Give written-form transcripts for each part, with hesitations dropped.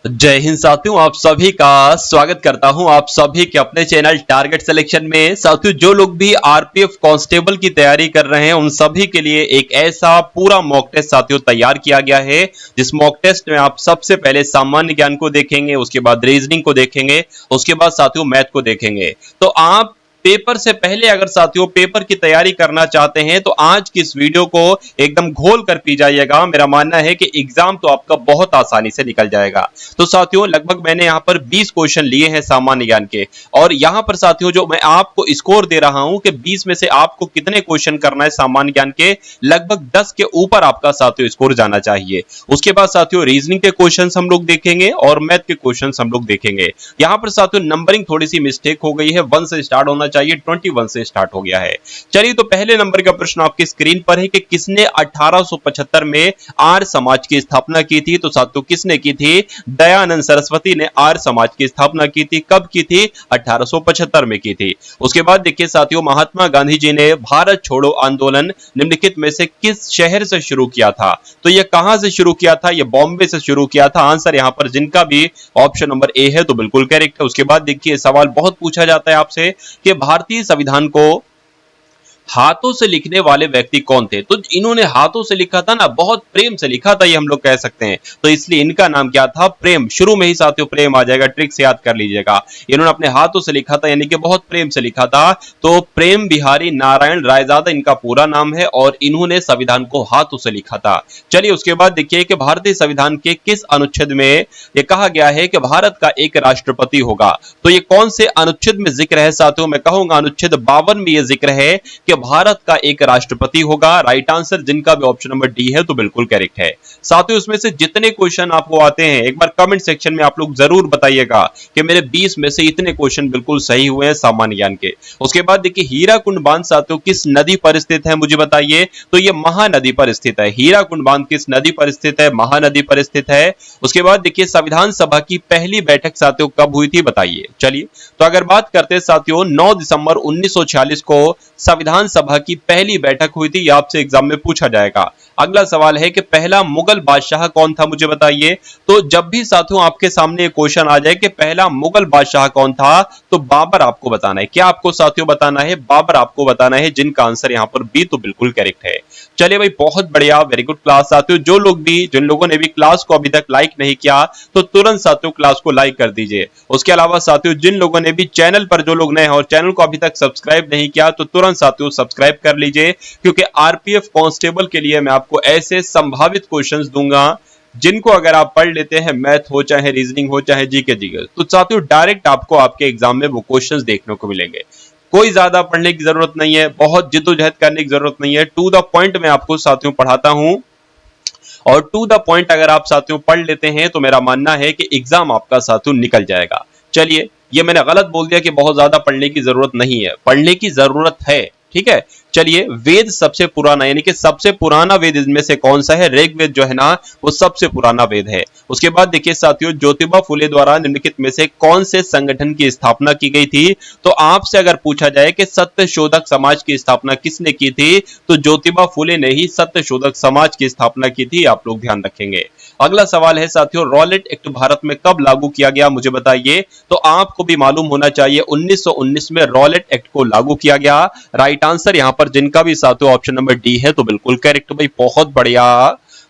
जय हिंद साथियों, आप सभी का स्वागत करता हूं आप सभी के अपने चैनल टारगेट सिलेक्शन में। साथियों, जो लोग भी आरपीएफ कांस्टेबल की तैयारी कर रहे हैं उन सभी के लिए एक ऐसा पूरा मॉक टेस्ट साथियों तैयार किया गया है, जिस मॉक टेस्ट में आप सबसे पहले सामान्य ज्ञान को देखेंगे, उसके बाद रीजनिंग को देखेंगे, उसके बाद साथियों मैथ को देखेंगे। तो आप पेपर से पहले अगर साथियों पेपर की तैयारी करना चाहते हैं तो आज की इस वीडियो को एकदम घोल कर पी जाइएगा। मेरा मानना है कि एग्जाम तो आपका बहुत आसानी से निकल जाएगा। तो साथियों, लगभग मैंने यहां पर 20 क्वेश्चन लिए हैं सामान्य ज्ञान के, और यहां पर साथियों जो मैं आपको स्कोर दे रहा हूं कि 20 में से आपको कितने क्वेश्चन करना है सामान्य ज्ञान के, लगभग 10 के ऊपर आपका साथियों स्कोर जाना चाहिए। उसके बाद साथियों रीजनिंग के क्वेश्चन हम लोग देखेंगे और मैथ के क्वेश्चन हम लोग देखेंगे। यहां पर साथियों नंबरिंग थोड़ी सी मिस्टेक हो गई है, 1 से स्टार्ट होना चाहिए, 21 से स्टार्ट हो गया है। चलिए, तो पहले नंबर का प्रश्न आपकी स्क्रीन पर है कि किसने 1875 में आर्य समाज की स्थापना की थी। तो साथियों किसने की थी? दयानंद सरस्वती ने आर्य समाज की स्थापना की थी। कब की थी? 1875 में की थी। उसके बाद देखिए साथियों, महात्मा गांधी जी ने भारत छोड़ो आंदोलन निम्नलिखित में से किस शहर से शुरू किया था? तो यह कहां से शुरू किया था? यह बॉम्बे से शुरू किया था। आंसर यहां पर जिनका भी ऑप्शन नंबर ए है तो बिल्कुल करेक्ट है। उसके बाद देखिए सवाल बहुत पूछा जाता है आपसे कि भारतीय संविधान को हाथों से लिखने वाले व्यक्ति कौन थे? तो इन्होंने हाथों से लिखा था ना, बहुत प्रेम से लिखा था, ये हम लोग कह सकते हैं, तो इसलिए इनका नाम क्या था? प्रेम। शुरू में ही साथियों प्रेम आ जाएगा, ट्रिक से याद कर लीजिएगा। इन्होंने अपने हाथों से लिखा था, यानी कि बहुत प्रेम से लिखा था। तो प्रेम बिहारी नारायण रायजादा इनका पूरा नाम है और इन्होंने संविधान को हाथों से लिखा था। चलिए, उसके बाद देखिए कि भारतीय संविधान के किस अनुच्छेद में यह कहा गया है कि भारत का एक राष्ट्रपति होगा? तो ये कौन से अनुच्छेद में जिक्र है साथियों? मैं कहूंगा अनुच्छेद 52 में यह जिक्र है कि भारत का एक राष्ट्रपति होगा। राइट आंसर जिनका भी ऑप्शन नंबर डी है तो बिल्कुल करेक्ट है। साथियों, इसमें से जितने क्वेश्चन आपको आते हैं एक बार कमेंट सेक्शन में आप लोग जरूर बताइएगा कि मेरे 20 में से इतने क्वेश्चन बिल्कुल सही हुए हैं सामान्य ज्ञान के। उसके बाद देखिए हीराकुंड बांध साथियों किस नदी पर स्थित है, मुझे बताइए। तो यह महानदी पर स्थित है। हीराकुंड बांध किस नदी पर स्थित है? महानदी पर स्थित है। उसके बाद देखिए संविधान सभा की पहली बैठक साथियों कब हुई थी, बताइए। चलिए, तो अगर बात करते हैं साथियों 9 दिसंबर 1946 को संविधान सभा की पहली बैठक हुई थी। यह आपसे एग्जाम में पूछा जाएगा। अगला सवाल है कि पहला मुगल बादशाह कौन था, मुझे बताइए। तो जब भी साथियों आपके सामने एक क्वेश्चन आ जाए कि पहला मुगल बादशाह कौन था, तो बाबर आपको बताना है। क्या आपको साथियों बताना है? बाबर आपको बताना है, जिनका आंसर यहां पर बी तो बिल्कुल करेक्ट है। चलिए भाई, बहुत बढ़िया, वेरी गुड क्लास। साथियों जिन लोगों ने भी क्लास को अभी तक लाइक नहीं किया तो तुरंत साथियों क्लास को लाइक कर दीजिए। उसके अलावा साथियों जिन लोगों ने भी चैनल पर, जो लोग नए हैं और चैनल को अभी तक सब्सक्राइब नहीं किया तो तुरंत साथियों सब्सक्राइब कर लीजिए, क्योंकि आरपीएफ कांस्टेबल के लिए मैं आपको ऐसे संभावित क्वेश्चंस दूंगा जिनको अगर आप पढ़ लेते हैं, मैथ हो चाहे रीजनिंग हो चाहे जीके जीके, तो साथियों डायरेक्ट आपको आपके एग्जाम में वो क्वेश्चंस देखने को मिलेंगे। कोई ज्यादा पढ़ने की जरूरत नहीं है, बहुत जिद्दोजहद करने की जरूरत नहीं है। टू द पॉइंट में आपको साथियों पढ़ाता हूं, और टू द पॉइंट अगर आप साथियों पढ़ लेते हैं तो मेरा मानना है कि एग्जाम आपका साथियों निकल जाएगा। चलिए, ये मैंने गलत बोल दिया कि बहुत ज्यादा पढ़ने की जरूरत नहीं है, पढ़ने की जरूरत है, ठीक है। चलिए, वेद सबसे पुराना, यानी कि सबसे पुराना वेद इनमें से कौन सा है? ऋग्वेद जो है ना, वो सबसे पुराना वेद है। उसके बाद देखिए साथियों ज्योतिबा फुले द्वारा निम्नलिखित में से कौन से संगठन की स्थापना की गई थी? तो आपसे अगर पूछा जाए कि सत्य शोधक समाज की स्थापना किसने की थी, तो ज्योतिबा फुले ने ही सत्य शोधक समाज की स्थापना की थी। आप लोग ध्यान रखेंगे। अगला सवाल है साथियों, रॉलेट एक्ट भारत में कब लागू किया गया, मुझे बताइए। तो आपको भी मालूम होना चाहिए 1919 में रॉलेट एक्ट को लागू किया गया। राइट आंसर यहां पर जिनका भी साथियों ऑप्शन नंबर डी है तो बिल्कुल करेक्ट भाई, बहुत बढ़िया,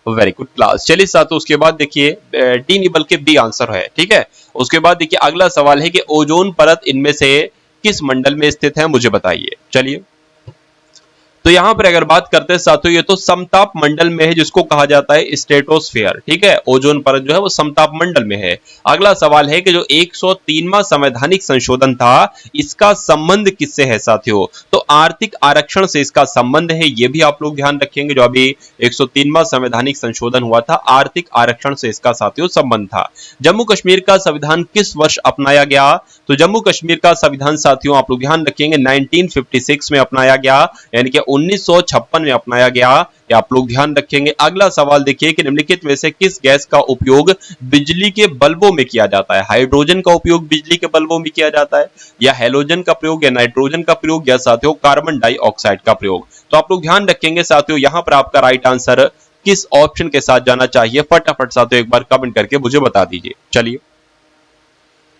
वेरी गुड क्लास। चलिए साथियों, उसके बाद देखिए डी नहीं बल्कि बी आंसर है, ठीक है। उसके बाद देखिए अगला सवाल है कि ओजोन परत इनमें से किस मंडल में स्थित है, मुझे बताइए। चलिए, तो यहां पर अगर बात करते हैं साथियों, ये तो समताप मंडल में है, जिसको कहा जाता है स्ट्रेटोस्फीयर, ठीक है। ओजोन परत जो है वो समताप मंडल में है। अगला सवाल है कि जो 103वां संवैधानिक संशोधन था, इसका संबंध किससे है साथियों? तो आर्थिक आरक्षण से इसका संबंध है, ये भी आप लोग ध्यान रखेंगे। जो अभी 103वां संवैधानिक संशोधन हुआ था, आर्थिक आरक्षण से इसका साथियों संबंध था। जम्मू कश्मीर का संविधान किस वर्ष अपनाया गया? तो जम्मू कश्मीर का संविधान साथियों आप लोग ध्यान रखेंगे 1956 में अपनाया गया, यानी कि 1956 में अपनाया गया, ये आप लोग ध्यान रखेंगे। अगला सवाल देखिए कि निम्नलिखित में से किस गैस का उपयोग बिजली के बल्बों में किया जाता है? हाइड्रोजन का उपयोग बिजली के बल्बों में किया जाता है, या हेलोजन का प्रयोग, या नाइट्रोजन का प्रयोग, या साथियों कार्बन डाइऑक्साइड का प्रयोग? तो आप लोग ध्यान रखेंगे साथियों, यहां पर आपका राइट आंसर किस ऑप्शन के साथ जाना चाहिए, फटाफट साथियों एक बार कमेंट करके मुझे बता दीजिए। चलिए,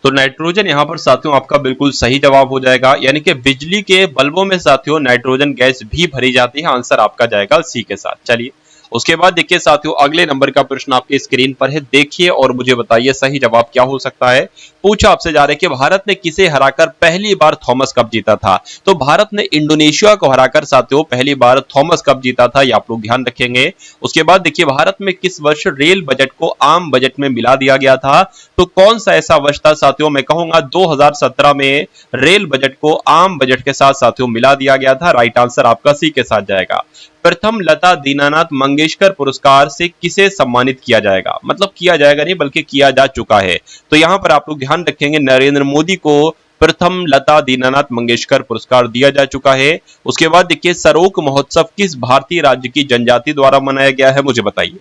तो नाइट्रोजन यहां पर साथियों आपका बिल्कुल सही जवाब हो जाएगा, यानी कि बिजली के बल्बों में साथियों नाइट्रोजन गैस भी भरी जाती है। आंसर आपका जाएगा सी के साथ। चलिए, उसके बाद देखिए साथियों अगले नंबर का प्रश्न आपके स्क्रीन पर है, देखिए और मुझे बताइए सही जवाब क्या हो सकता है। पूछा आपसे जा रहा है कि भारत ने किसे हराकर पहली बार थॉमस कप जीता था। तो भारत ने इंडोनेशिया को हराकर साथियों पहली बार थॉमस कप जीता था, ये आप लोग ध्यान रखेंगे। उसके बाद देखिए भारत में किस वर्ष रेल बजट को आम बजट में मिला दिया गया था। तो कौन सा ऐसा वर्ष था साथियों, मैं कहूंगा 2017 में रेल बजट को आम बजट के साथ साथियों मिला दिया गया था। राइट आंसर आपका सी के साथ जाएगा। प्रथम लता दीनानाथ मंगेशकर पुरस्कार से किसे सम्मानित किया जाएगा, मतलब किया जाएगा नहीं बल्कि किया जा चुका है। तो यहां पर आप लोग ध्यान रखेंगे नरेंद्र मोदी को प्रथम लता दीनानाथ मंगेशकर पुरस्कार दिया जा चुका है। उसके बाद देखिए सरोक महोत्सव किस भारतीय राज्य की जनजाति द्वारा मनाया गया है, मुझे बताइए।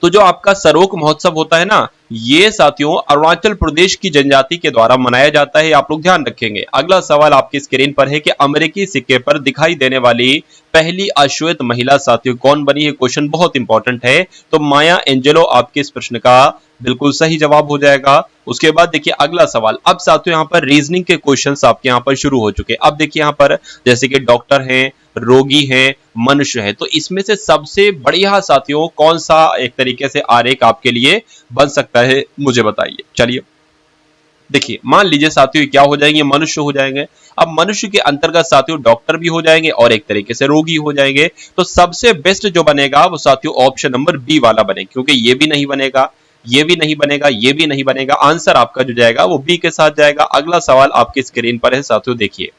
तो जो आपका सरोक महोत्सव होता है ना, ये साथियों अरुणाचल प्रदेश की जनजाति के द्वारा मनाया जाता है, आप लोग ध्यान रखेंगे। अगला सवाल आपकी स्क्रीन पर है कि अमेरिकी सिक्के पर दिखाई देने वाली पहली अश्वेत महिला साथियों कौन बनी है। क्वेश्चन बहुत इंपॉर्टेंट है। तो माया एंजेलो आपके इस प्रश्न का बिल्कुल सही जवाब हो जाएगा। उसके बाद देखिए अगला सवाल, अब साथियों यहाँ पर रीजनिंग के क्वेश्चंस आपके यहाँ पर शुरू हो चुके हैं। अब देखिए यहाँ पर जैसे कि डॉक्टर हैं, रोगी हैं, मनुष्य है, तो इसमें से सबसे बढ़िया साथियों कौन सा एक तरीके से आरेख आपके लिए बन सकता है, मुझे बताइए। चलिए देखिए, मान लीजिए साथियों क्या हो जाएंगे, मनुष्य हो जाएंगे। अब मनुष्य के अंतर्गत साथियों डॉक्टर भी हो जाएंगे और एक तरीके से रोगी हो जाएंगे। तो सबसे बेस्ट जो बनेगा वो साथियों ऑप्शन नंबर बी वाला बनेगा, क्योंकि ये भी नहीं बनेगा, ये भी नहीं बनेगा, ये भी नहीं बनेगा। आंसर आपका जो जाएगा वो बी के साथ जाएगा। अगला सवाल आपकी स्क्रीन पर है साथियों, देखिए।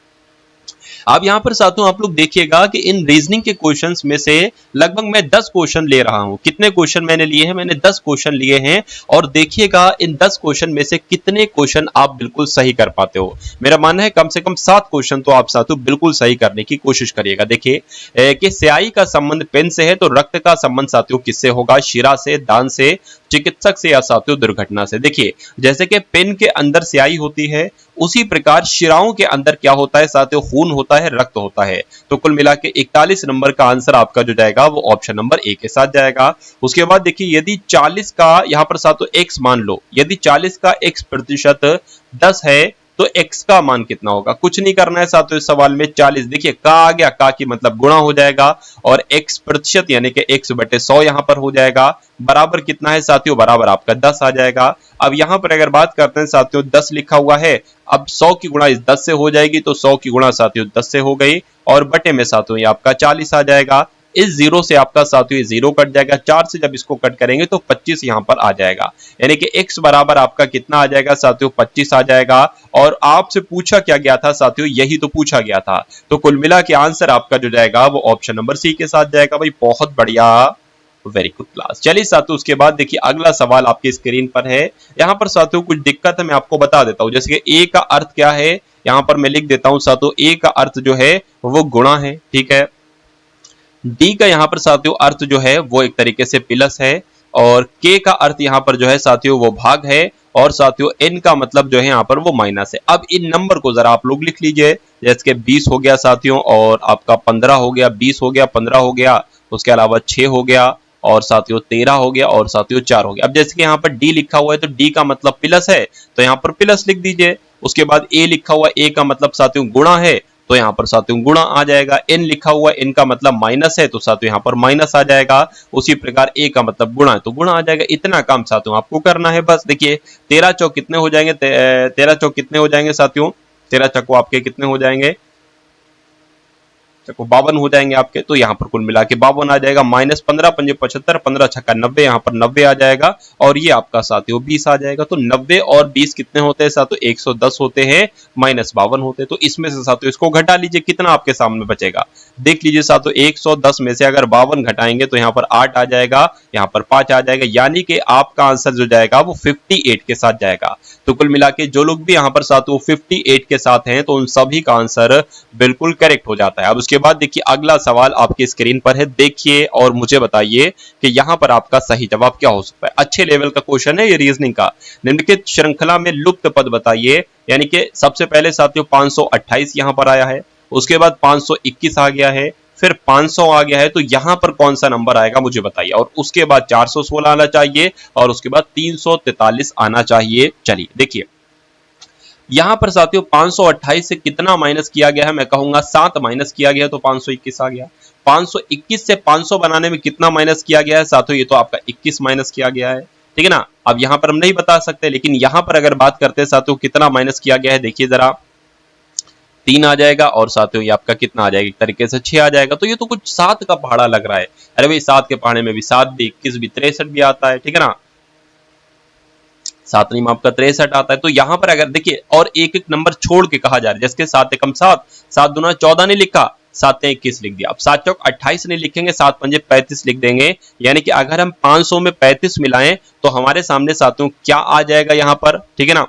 अब यहां पर साथियों आप लोग देखिएगा कि इन रीजनिंग के क्वेश्चंस में से लगभग मैं 10 क्वेश्चन ले रहा हूं। कितने क्वेश्चन मैंने लिए हैं, मैंने 10 क्वेश्चन लिए हैं। और देखिएगा इन 10 क्वेश्चन में से कितने क्वेश्चन आप बिल्कुल सही कर पाते हो। मेरा मानना है कम से कम 7 क्वेश्चन तो आप साथियों बिल्कुल सही करने की कोशिश करिएगा। देखिए कि स्याही का संबंध पेन से है, तो रक्त का संबंध साथियों किससे होगा, शिरा से, दान से, चिकित्सक से या साथियों दुर्घटना से। देखिए जैसे कि पेन के अंदर स्याही होती है, उसी प्रकार शिराओं के अंदर क्या होता है साथियों, खून होता है, रक्त होता है। तो कुल मिला के 41 नंबर का आंसर आपका जो जाएगा वो ऑप्शन नंबर ए के साथ जाएगा। उसके बाद देखिए यदि 40 का यहां पर साथियों x मान लो, यदि 40 का x प्रतिशत 10 है तो x का मान कितना होगा। कुछ नहीं करना है साथियों इस सवाल में। 40 देखिए का आ गया, का की मतलब गुणा हो जाएगा और x प्रतिशत यानी कि x बटे 100 यहां पर हो जाएगा। बराबर कितना है साथियों, बराबर आपका 10 आ जाएगा। अब यहां पर अगर बात करते हैं साथियों 10 लिखा हुआ है, अब 100 की गुणा इस 10 से हो जाएगी, तो 100 की गुणा साथियों 10 से हो गई और बटे में साथियों ये आपका 40 आ जाएगा। इस जीरो से आपका साथियों ये जीरो कट जाएगा, 4 से जब इसको कट करेंगे तो 25 यहां पर आ जाएगा, यानी कि x बराबर आपका कितना आ जाएगा साथियों 25 आ जाएगा। और आपसे पूछा क्या गया था साथियों, यही तो पूछा गया था। तो कुल मिला के आंसर आपका जो जाएगा वो ऑप्शन नंबर सी के साथ जाएगा। भाई बहुत बढ़िया, वेरी गुड क्लास। चलिए साथियों उसके बाद देखिए अगला सवाल आपकी स्क्रीन पर है। यहां पर साथियों कुछ दिक्कत है, मैं आपको बता देता हूं। जैसे कि ए का अर्थ क्या है, यहां पर मैं लिख देता हूं साथियों, ए का अर्थ जो है वो गुणा है, ठीक है। डी का यहाँ पर साथियों अर्थ जो है वो एक तरीके से प्लस है, और के का अर्थ यहाँ पर जो है साथियों वो भाग है, और साथियों एन का मतलब जो है यहाँ पर वो माइनस है। अब इन नंबर को जरा आप लोग लिख लीजिए, जैसे कि 20 हो गया साथियों, और आपका 15 हो गया, 20 हो गया, 15 हो गया, उसके अलावा 6 हो गया, और साथियों 13 हो गया, और साथियों 4 हो गया। अब जैसे कि यहाँ पर डी लिखा हुआ है तो डी का मतलब प्लस है, तो यहाँ पर प्लस लिख दीजिए। उसके बाद ए लिखा हुआ, ए का मतलब साथियों गुणा है, तो यहाँ पर साथियों गुणा आ जाएगा। एन लिखा हुआ है, एन का मतलब माइनस है, तो साथियों यहाँ पर माइनस आ जाएगा। उसी प्रकार ए का मतलब गुणा है, तो गुणा आ जाएगा। इतना काम साथियों आपको करना है बस। देखिए 13 चौक कितने हो जाएंगे, 13 चौक कितने हो जाएंगे साथियों, 13 चौको आपके कितने हो जाएंगे, देखो 52 हो जाएंगे आपके। तो यहाँ पर कुल मिला के 52 आ जाएगा, माइनस 15 पंजे 75, 15 छक्का 90, यहाँ पर 90 आ जाएगा, और ये आपका साथियों 20 आ जाएगा। तो 90 और 20 कितने होते हैं साथियों, 110 होते हैं, माइनस 52 होते हैं। तो इसमें से साथियों इसको घटा लीजिए, कितना आपके सामने बचेगा, देख लीजिए साथियों। 110 में से अगर 52 घटाएंगे तो यहाँ पर 8 आ जाएगा, यहाँ पर 5 आ जाएगा, यानी कि आपका आंसर जो जाएगा वो 58 के साथ जाएगा। तो कुल मिला के जो लोग भी यहाँ पर साथियों 58 के साथ हैं तो उन सभी का आंसर बिल्कुल करेक्ट हो जाता है। अब उसके बाद देखिए अगला सवाल आपकी स्क्रीन पर है, देखिए और मुझे बताइए कि यहां पर आपका सही जवाब क्या हो सकता है। अच्छे लेवल का क्वेश्चन है ये रीजनिंग का। निम्नलिखित श्रृंखला में लुप्त पद बताइए, यानी कि सबसे पहले साथियों 528 यहां पर आया है, उसके बाद 521 आ गया है, फिर 500 आ गया है, तो यहां पर कौन सा नंबर आएगा मुझे बताइए। और उसके बाद 416 आना चाहिए और उसके बाद 343 आना चाहिए। चलिए देखिए यहां पर साथियों 528 से कितना माइनस किया गया है, मैं कहूंगा 7 माइनस किया गया, तो 521 आ गया। 521 से 500 बनाने में कितना माइनस किया गया है साथियों, ये तो आपका 21 माइनस किया गया है, ठीक है ना। अब यहां पर हम नहीं बता सकते, लेकिन यहां पर अगर बात करते हैं साथियों कितना माइनस किया गया है, देखिए जरा 3 आ जाएगा और साथियों ये आपका कितना आ जाएगा, एक तरीके से 6 आ जाएगा। तो ये तो कुछ 7 का पहाड़ा लग रहा है। अरे भाई 7 के पहाड़े में भी 7 भी 21 भी 63 भी आता है, ठीक है ना। 7 नहीं आपका 63 आता है। तो यहां पर अगर देखिए और एक एक नंबर छोड़ के कहा जा रहा है, जैसे 7 एकम 7, 7 दूना 14 नहीं लिखा, 7 21 लिख दिया। अब 7 चौक 28 नहीं लिखेंगे, 7 पंजे 35 लिख देंगे। यानी कि अगर हम 500 में 35 मिलाएं तो हमारे सामने साथियों क्या आ जाएगा यहां पर, ठीक है ना।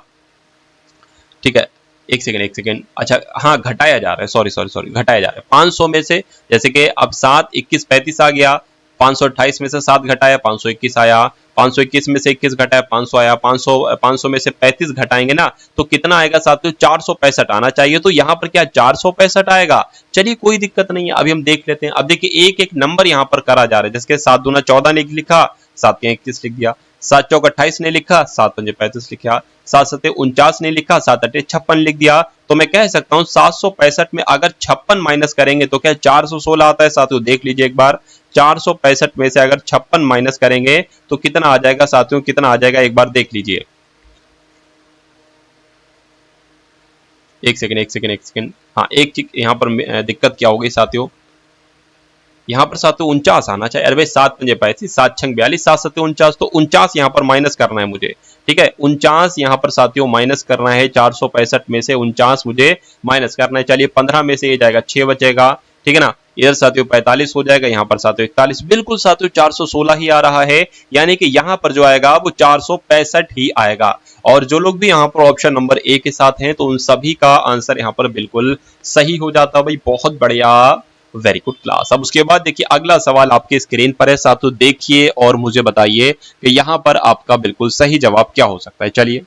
ठीक है एक सेकंड, अच्छा हाँ घटाया जा रहा है, सॉरी घटाया जा रहा है 500 में से, जैसे कि अब 7 21 35 आ गया, 528 में से 7 घटाया 521 आया, 521 में से 21 घटाया 500 आया, 500 में से 35 घटाएंगे ना तो कितना आएगा साथियों, 465 आना चाहिए। तो यहाँ पर क्या 465 आएगा। चलिए कोई दिक्कत नहीं है, अभी हम देख लेते हैं। अब देखिए एक एक नंबर यहाँ पर करा जा रहा है, जैसे 7 दूना 14 ने लिखा, 7 21 लिख दिया, 7 चौक 28 ने लिखा, 7 पंजे 35 लिखा, 7 सत्ते 49 ने लिखा, 7 अट्ठे 56 लिख दिया। तो मैं कह सकता हूं 765 में अगर 56 माइनस करेंगे तो क्या 416 आता है साथियों, देख लीजिए एक बार। 465 में से अगर 56 माइनस करेंगे तो कितना आ जाएगा साथियों, कितना आ जाएगा एक बार देख लीजिए। एक सेकंड, हाँ एक चीज यहाँ पर दिक्कत क्या हो गई साथियों, यहाँ पर साथियों 49 आना चाहिए। अरे भाई 7 पंजे 35, 7 छंग 42, 7 सत्ते 49, तो 49 यहाँ पर माइनस करना है मुझे, ठीक है। 49 यहाँ पर साथियों माइनस करना है, 465 में से 49 मुझे माइनस करना है। चलिए 15 में से ये जाएगा 6 बचेगा, ठीक है ना। इधर साथियों 45 हो जाएगा, यहाँ पर साथियों 41, बिल्कुल साथियों 416 ही आ रहा है। यानी कि यहाँ पर जो आएगा वो 465 ही आएगा। और जो लोग भी यहाँ पर ऑप्शन नंबर ए के साथ हैं तो उन सभी का आंसर यहाँ पर बिल्कुल सही हो जाता है भाई, बहुत बढ़िया, वेरी गुड क्लास। अब उसके बाद देखिए अगला सवाल आपके स्क्रीन पर है साथियों, देखिए और मुझे बताइए कि यहाँ पर आपका बिल्कुल सही जवाब क्या हो सकता है। चलिए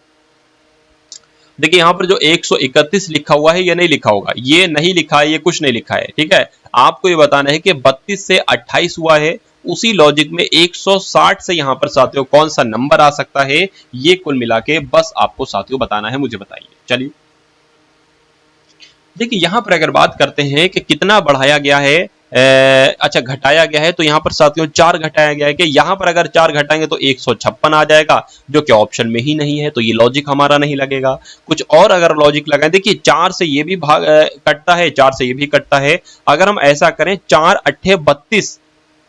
देखिए यहाँ पर जो 131 लिखा हुआ है ये नहीं लिखा होगा, ये नहीं लिखा है, ये कुछ नहीं लिखा है, ठीक है। आपको ये बताना है कि 32 से 28 हुआ है, उसी लॉजिक में 160 से यहाँ पर साथियों कौन सा नंबर आ सकता है, ये कुल मिला के बस आपको साथियों बताना है, मुझे बताइए। चलिए देखिए यहाँ पर अगर बात करते हैं कि कितना बढ़ाया गया है, अच्छा घटाया गया है, तो यहाँ पर साथियों 4 घटाया गया है कि यहाँ पर अगर 4 घटाएंगे तो 156 आ जाएगा, जो कि ऑप्शन में ही नहीं है, तो ये लॉजिक हमारा नहीं लगेगा। कुछ और अगर लॉजिक लगाएं, देखिए 4 से ये भी भाग कटता है, 4 से ये भी कटता है। अगर हम ऐसा करें 4 अट्ठे 32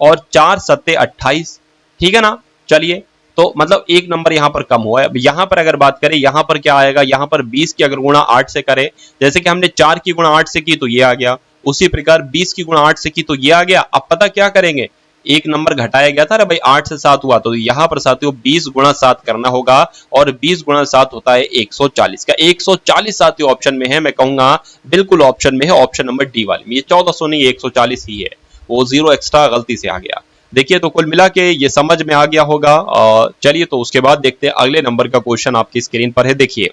और 4 सत्ते 28, ठीक है ना। चलिए तो मतलब एक नंबर यहां पर कम हुआ है। अब यहां पर अगर बात करें, यहां पर क्या आएगा, यहां पर 20 की अगर गुणा 8 से करें, जैसे कि हमने 4 की गुणा 8 से की तो ये आ गया, उसी प्रकार 20 की गुणा 8 से की तो ये आ गया। अब पता क्या करेंगे, एक नंबर घटाया गया था ना भाई, 8 से 7 हुआ, तो यहां पर साथियों 20 गुणा 7 करना होगा, और 20 गुणा 7 होता है 140 का। 140 साथियों ऑप्शन में है, मैं कहूंगा बिल्कुल ऑप्शन में है, ऑप्शन नंबर डी वाले में। ये 1400 नहीं 140 ही है, वो 0 एक्स्ट्रा गलती से आ गया। देखिए तो कुल मिला के ये समझ में आ गया होगा। चलिए तो उसके बाद देखते हैं अगले नंबर का क्वेश्चन आपकी स्क्रीन पर है। देखिए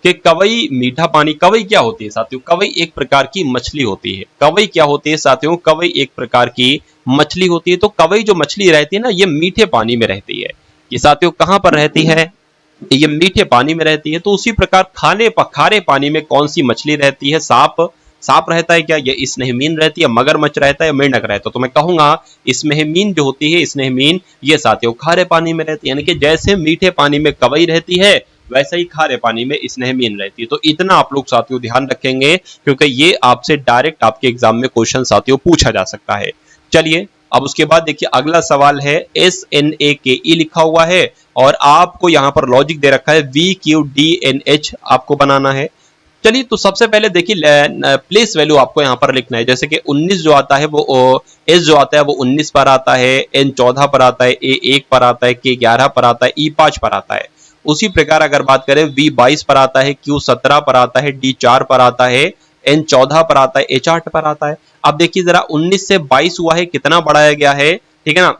कि कवई मीठा पानी, कवई क्या होती है साथियों, कवई एक प्रकार की मछली होती है। कवई क्या होती है साथियों, कवई एक प्रकार की मछली होती है। तो कवई जो मछली रहती है ना, ये मीठे पानी में रहती है। ये साथियों कहां पर रहती है, ये मीठे पानी में रहती है। तो उसी प्रकार खारे पानी में कौन सी मछली रहती है, सांप रहता है क्या, ये स्नेहमीन रहती है, मगरमच्छ रहता है, मेंढक रहता है। तो मैं कहूंगा स्नेहमीन जो होती है, स्नेहमीन ये साथियों खारे पानी में रहती है। यानी कि जैसे मीठे पानी में कवई रहती है, वैसे ही खारे पानी में स्नेहमीन रहती है। तो इतना आप लोग साथियों ध्यान रखेंगे, क्योंकि ये आपसे डायरेक्ट आपके एग्जाम में क्वेश्चन साथियों पूछा जा सकता है। चलिए अब उसके बाद देखिए अगला सवाल है, SNAKE लिखा हुआ है और आपको यहां पर लॉजिक दे रखा है VQDNH आपको बनाना है। चलिए तो सबसे पहले देखिए प्लेस वैल्यू आपको यहां पर लिखना है। जैसे कि 19 जो आता है वो एस जो आता है वो 19 पर आता है, N 14 पर आता है, A 1 पर आता है, K 11 पर आता है, E 5 पर आता है। उसी प्रकार अगर बात करें V 22 पर आता है, Q 17 पर आता है, D 4 पर आता है, N 14 पर आता है, H 8 पर आता है। अब देखिए जरा 19 से 22 हुआ है, कितना बढ़ाया गया है, ठीक है ना।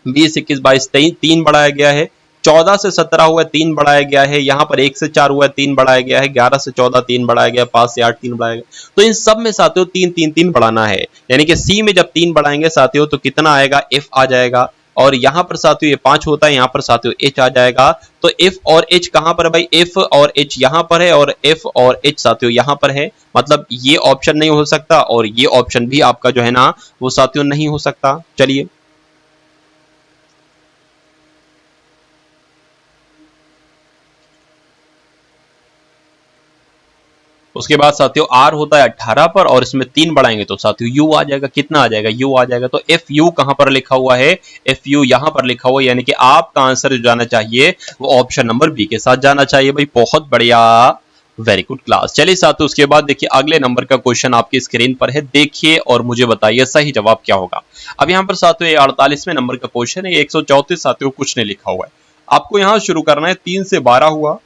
20 21 22 3 बढ़ाया गया है, 14 से 17 हुआ 3 बढ़ाया गया है, यहाँ पर 1 से 4 हुआ 3 बढ़ाया गया है, 11 से 14 3 बढ़ाया गया, 5 से 8 3 बढ़ाया गया। तो इन सब में साथियों 3 3 3 बढ़ाना है, यानी कि सी में जब 3 बढ़ाएंगे साथियों तो कितना आएगा, एफ आ जाएगा। और यहाँ पर साथियों ये 5 होता है, यहाँ पर साथियों एच आ जाएगा। तो एफ और एच कहां पर है भाई, एफ और एच यहाँ पर है और एफ और एच साथियों यहाँ पर है, मतलब ये ऑप्शन नहीं हो सकता और ये ऑप्शन भी आपका जो है ना वो साथियों नहीं हो सकता। चलिए उसके बाद साथियों आर होता है 18 पर और इसमें 3 बढ़ाएंगे तो साथियों यू आ जाएगा, कितना आ जाएगा, यू आ जाएगा। तो एफ यू कहां पर लिखा हुआ है, एफ यू यहां पर लिखा हुआ है, यानी कि आपका आंसर जो जाना चाहिए वो ऑप्शन नंबर बी के साथ जाना चाहिए भाई। बहुत बढ़िया, वेरी गुड क्लास। चलिए साथियों उसके बाद देखिए अगले नंबर का क्वेश्चन आपकी स्क्रीन पर है, देखिए और मुझे बताइए सही जवाब क्या होगा। अब यहाँ पर साथियों 48वें नंबर का क्वेश्चन है, 134 साथियों कुछ नहीं लिखा हुआ है, आपको यहाँ शुरू करना है। 3 से 12 हुआ,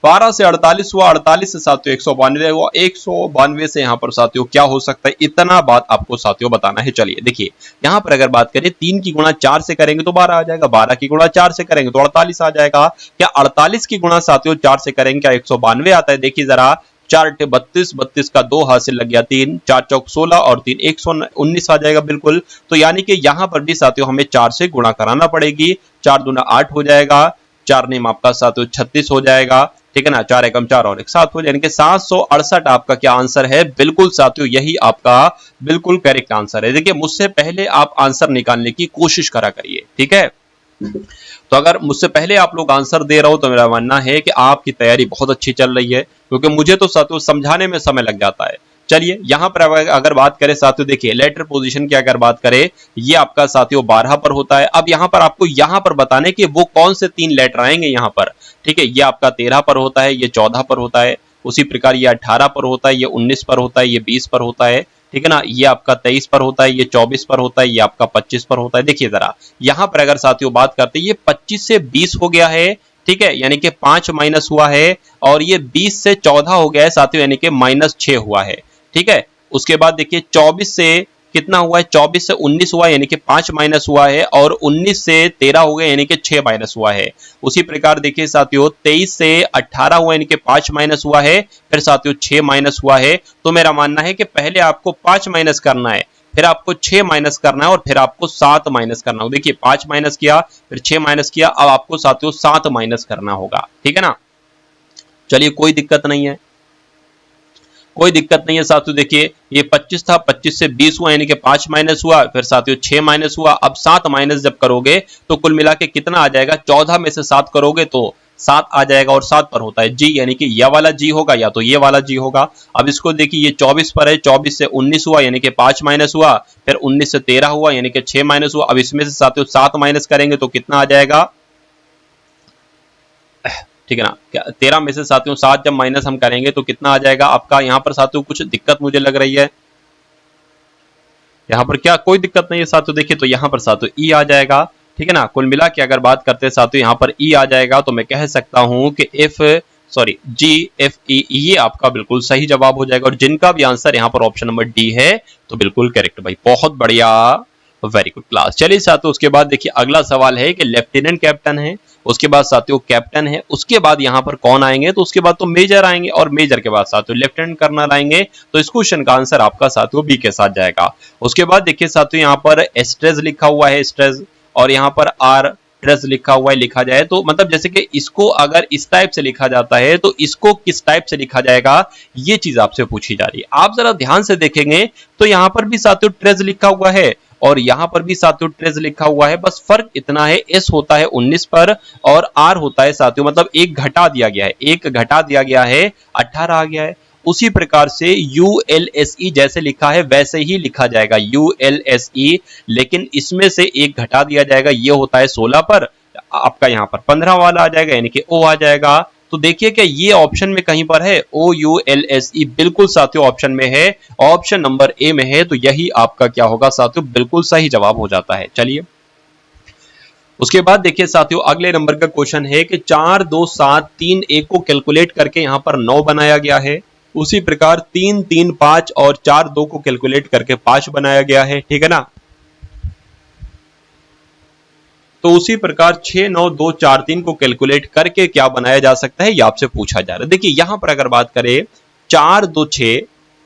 12 से 48 हुआ, 48 से साथियों 192 हुआ, 192 से यहाँ पर साथियों क्या हो सकता है, इतना बात आपको साथियों बताना है। चलिए देखिए यहाँ पर अगर बात करें 3 की गुणा 4 से करेंगे तो 12 आ जाएगा, 12 की गुणा 4 से करेंगे तो 48 आ जाएगा। क्या 48 की गुणा साथियों 4 से करेंगे क्या 192 आता है, देखिए जरा, 4 × 32, 32 का 2 हाथ से लग गया 3, 4 चौक 16 और 3 119 आ जाएगा बिल्कुल। तो यानी कि यहाँ पर भी साथियों हमें 4 से गुणा कराना पड़ेगी, 4 दूना 8 हो जाएगा, 4 नेम आपका साथियों 36 हो जाएगा, ठीक है ना, 4 एकम 4 और 1 7 हो, यानी कि 768 आपका क्या आंसर है, बिल्कुल साथियों यही आपका बिल्कुल करेक्ट आंसर है। देखिए मुझसे पहले आप आंसर निकालने की कोशिश करा करिए, ठीक है। तो अगर मुझसे पहले आप लोग आंसर दे रहे हो तो मेरा मानना है कि आपकी तैयारी बहुत अच्छी चल रही है, क्योंकि मुझे तो साथियों समझाने में समय लग जाता है। चलिए यहां पर अगर बात करें साथियों, देखिए लेटर पोजीशन की अगर बात करें, ये आपका साथियों 12 पर होता है। अब यहां पर आपको यहां पर बताने कि वो कौन से 3 लेटर आएंगे यहां पर, ठीक है। ये आपका 13 पर होता है, ये 14 पर होता है, उसी प्रकार ये 18 पर होता है, ये 19 पर होता है, ये 20 पर होता है, ठीक है ना, ये आपका 23 पर होता है, ये 24 पर होता है, ये आपका 25 पर होता है। देखिए जरा यहां पर अगर साथियों बात करते हैं, ये 25 से 20 हो गया है, ठीक है, यानी कि 5 माइनस हुआ है, और ये 20 से 14 हो गया है साथियों, यानी कि -6 हुआ है, ठीक है। उसके बाद देखिए 24 से कितना हुआ है, 24 से 19 हुआ है, यानी कि 5 माइनस हुआ है, और 19 से 13 हो गया, यानी कि 6 माइनस हुआ है। उसी प्रकार देखिए साथियों 23 से 18 हुआ, यानी कि 5 माइनस हुआ है, फिर साथियों 6 माइनस हुआ है। तो मेरा मानना है कि पहले आपको 5 माइनस करना है, फिर आपको 6 माइनस करना है, और फिर आपको 7 माइनस करना होगा। देखिए 5 माइनस किया, फिर 6 माइनस किया, अब आपको साथियों 7 माइनस करना होगा, ठीक है ना। चलिए कोई दिक्कत नहीं है, कोई दिक्कत नहीं है साथियों। देखिए ये 25 था, 25 से 20 हुआ, यानी कि 5 माइनस हुआ, फिर साथियों 6 माइनस हुआ, अब 7 माइनस जब करोगे तो कुल मिला के कितना आ जाएगा, 14 में से 7 करोगे तो 7 आ जाएगा, और 7 पर होता है जी, यानी कि यह वाला जी होगा या तो ये वाला जी होगा। अब इसको देखिए ये 24 पर है, 24 से 19 हुआ, यानी कि 5 माइनस हुआ, फिर 19 से 13 हुआ, यानी कि 6 माइनस हुआ। अब इसमें से साथियों 7 माइनस करेंगे तो कितना आ जाएगा, ठीक है ना, 13 में से साथियों 7 जब माइनस हम करेंगे तो कितना आ जाएगा आपका। यहाँ पर साथियों कुछ दिक्कत मुझे लग रही है, यहाँ पर क्या कोई दिक्कत नहीं है साथियों। देखिए तो यहाँ पर साथियों ई आ जाएगा, ठीक है ना। कुल मिला के अगर बात करते हैं साथियों यहाँ पर ई आ जाएगा, तो मैं कह सकता हूं कि GFE ये आपका बिल्कुल सही जवाब हो जाएगा। और जिनका भी आंसर यहाँ पर ऑप्शन नंबर डी है तो बिल्कुल करेक्ट भाई, बहुत बढ़िया, वेरी गुड क्लास। चलिए साथियों उसके बाद देखिए अगला सवाल है कि लेफ्टिनेंट कैप्टन है, उसके बाद साथियों कैप्टन है, उसके बाद यहाँ पर कौन आएंगे, तो उसके बाद तो मेजर आएंगे, और मेजर के बाद साथियों लेफ्टिनेंट कर्नल आएंगे। तो इस क्वेश्चन का आंसर आपका साथियों बी के साथ जाएगा। उसके बाद देखिए साथियों यहाँ पर एस्ट्रेज लिखा हुआ है, एस्ट्रेज, और यहाँ पर आर ट्रेस लिखा हुआ है, लिखा जाए तो मतलब जैसे कि इसको अगर इस टाइप से लिखा जाता है तो इसको किस टाइप से लिखा जाएगा, ये चीज आपसे पूछी जा रही है। आप जरा ध्यान से देखेंगे तो यहाँ पर भी साथियों ट्रेस लिखा हुआ है, और यहां पर भी साथियों ट्रेस लिखा हुआ है, बस फर्क इतना है एस होता है 19 पर और आर होता है साथियों, मतलब एक घटा दिया गया है, एक घटा दिया गया है, 18 आ गया है। उसी प्रकार से ULSE जैसे लिखा है वैसे ही लिखा जाएगा ULSE, लेकिन इसमें से एक घटा दिया जाएगा, ये होता है 16 पर, आपका यहाँ पर 15 वाला आ जाएगा, यानी कि O आ जाएगा। तो देखिए कि ये ऑप्शन में कहीं पर है OULSE, बिल्कुल साथियों ऑप्शन में है, ऑप्शन नंबर ए में है, तो यही आपका क्या होगा साथियों, बिल्कुल सही जवाब हो जाता है। चलिए उसके बाद देखिए साथियों अगले नंबर का क्वेश्चन है कि 4 2 7 3 1 को कैलकुलेट करके यहाँ पर 9 बनाया गया है। उसी प्रकार 3 3 5 और 4 2 को कैलकुलेट करके 5 बनाया गया है, ठीक है ना। तो उसी प्रकार 6 9 2 4 3 को कैलकुलेट करके क्या बनाया जा सकता है, ये आपसे पूछा जा रहा है। देखिए यहां पर अगर बात करें 4 2 6,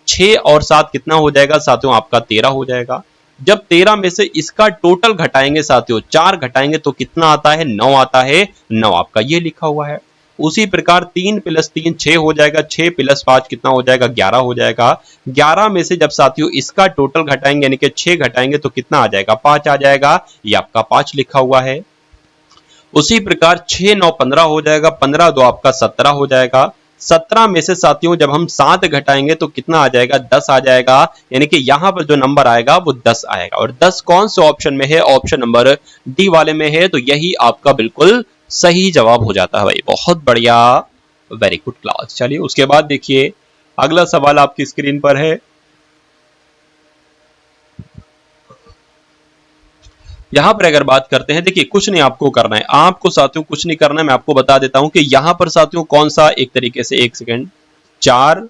6 और 7 कितना हो जाएगा साथियों, आपका 13 हो जाएगा। जब 13 में से इसका टोटल घटाएंगे साथियों, 4 घटाएंगे तो कितना आता है, 9 आता है, 9 आपका ये लिखा हुआ है। उसी प्रकार 3 + 3 6 हो जाएगा, 6 + 5 कितना हो जाएगा, 11 हो जाएगा। 11 में से जब साथियों इसका टोटल घटाएंगे यानी कि 6 घटाएंगे तो कितना आ जाएगा, 5 आ जाएगा, ये आपका 5 लिखा हुआ है। उसी प्रकार 6 9 15 हो जाएगा, 15 2 आपका 17 हो जाएगा। 17 में से साथियों जब हम 7 घटाएंगे तो कितना आ जाएगा, 10 आ जाएगा, यानी कि यहां पर जो नंबर आएगा वो 10 आएगा। और 10 कौन से ऑप्शन में है, ऑप्शन नंबर डी वाले में है, तो यही आपका बिल्कुल सही जवाब हो जाता है भाई। बहुत बढ़िया, वेरी गुड क्लास। चलिए उसके बाद देखिए अगला सवाल आपकी स्क्रीन पर है। यहां पर अगर बात करते हैं, देखिए कुछ नहीं आपको करना है, आपको साथियों कुछ नहीं करना है, मैं आपको बता देता हूं कि यहां पर साथियों कौन सा एक तरीके से, एक सेकेंड, 4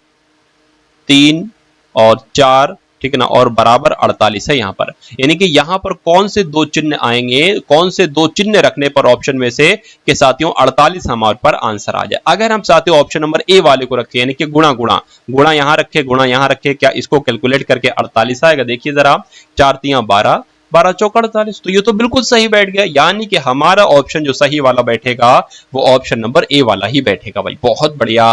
3 और 4, ठीक है ना, और बराबर 48 है यहां पर। यानी कि यहां पर कौन से दो चिन्ह आएंगे, कौन से दो चिन्ह रखने पर ऑप्शन में से कि साथियों 48 हमारे पर आंसर आ जाए। अगर हम साथियों ऑप्शन नंबर ए वाले को रखें, यानी कि गुणा गुणा गुणा यहां रखे, गुणा यहां रखे, क्या इसको कैलकुलेट करके 48 आएगा? देखिए जरा, 4 3 12, 12 चौक 48, तो ये तो बिल्कुल सही बैठ गया। यानी कि हमारा ऑप्शन जो सही वाला बैठेगा वो ऑप्शन नंबर ए वाला ही बैठेगा भाई। बहुत बढ़िया,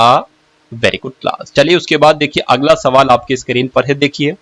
वेरी गुड क्लास। चलिए उसके बाद देखिए अगला सवाल आपकी स्क्रीन पर है, देखिए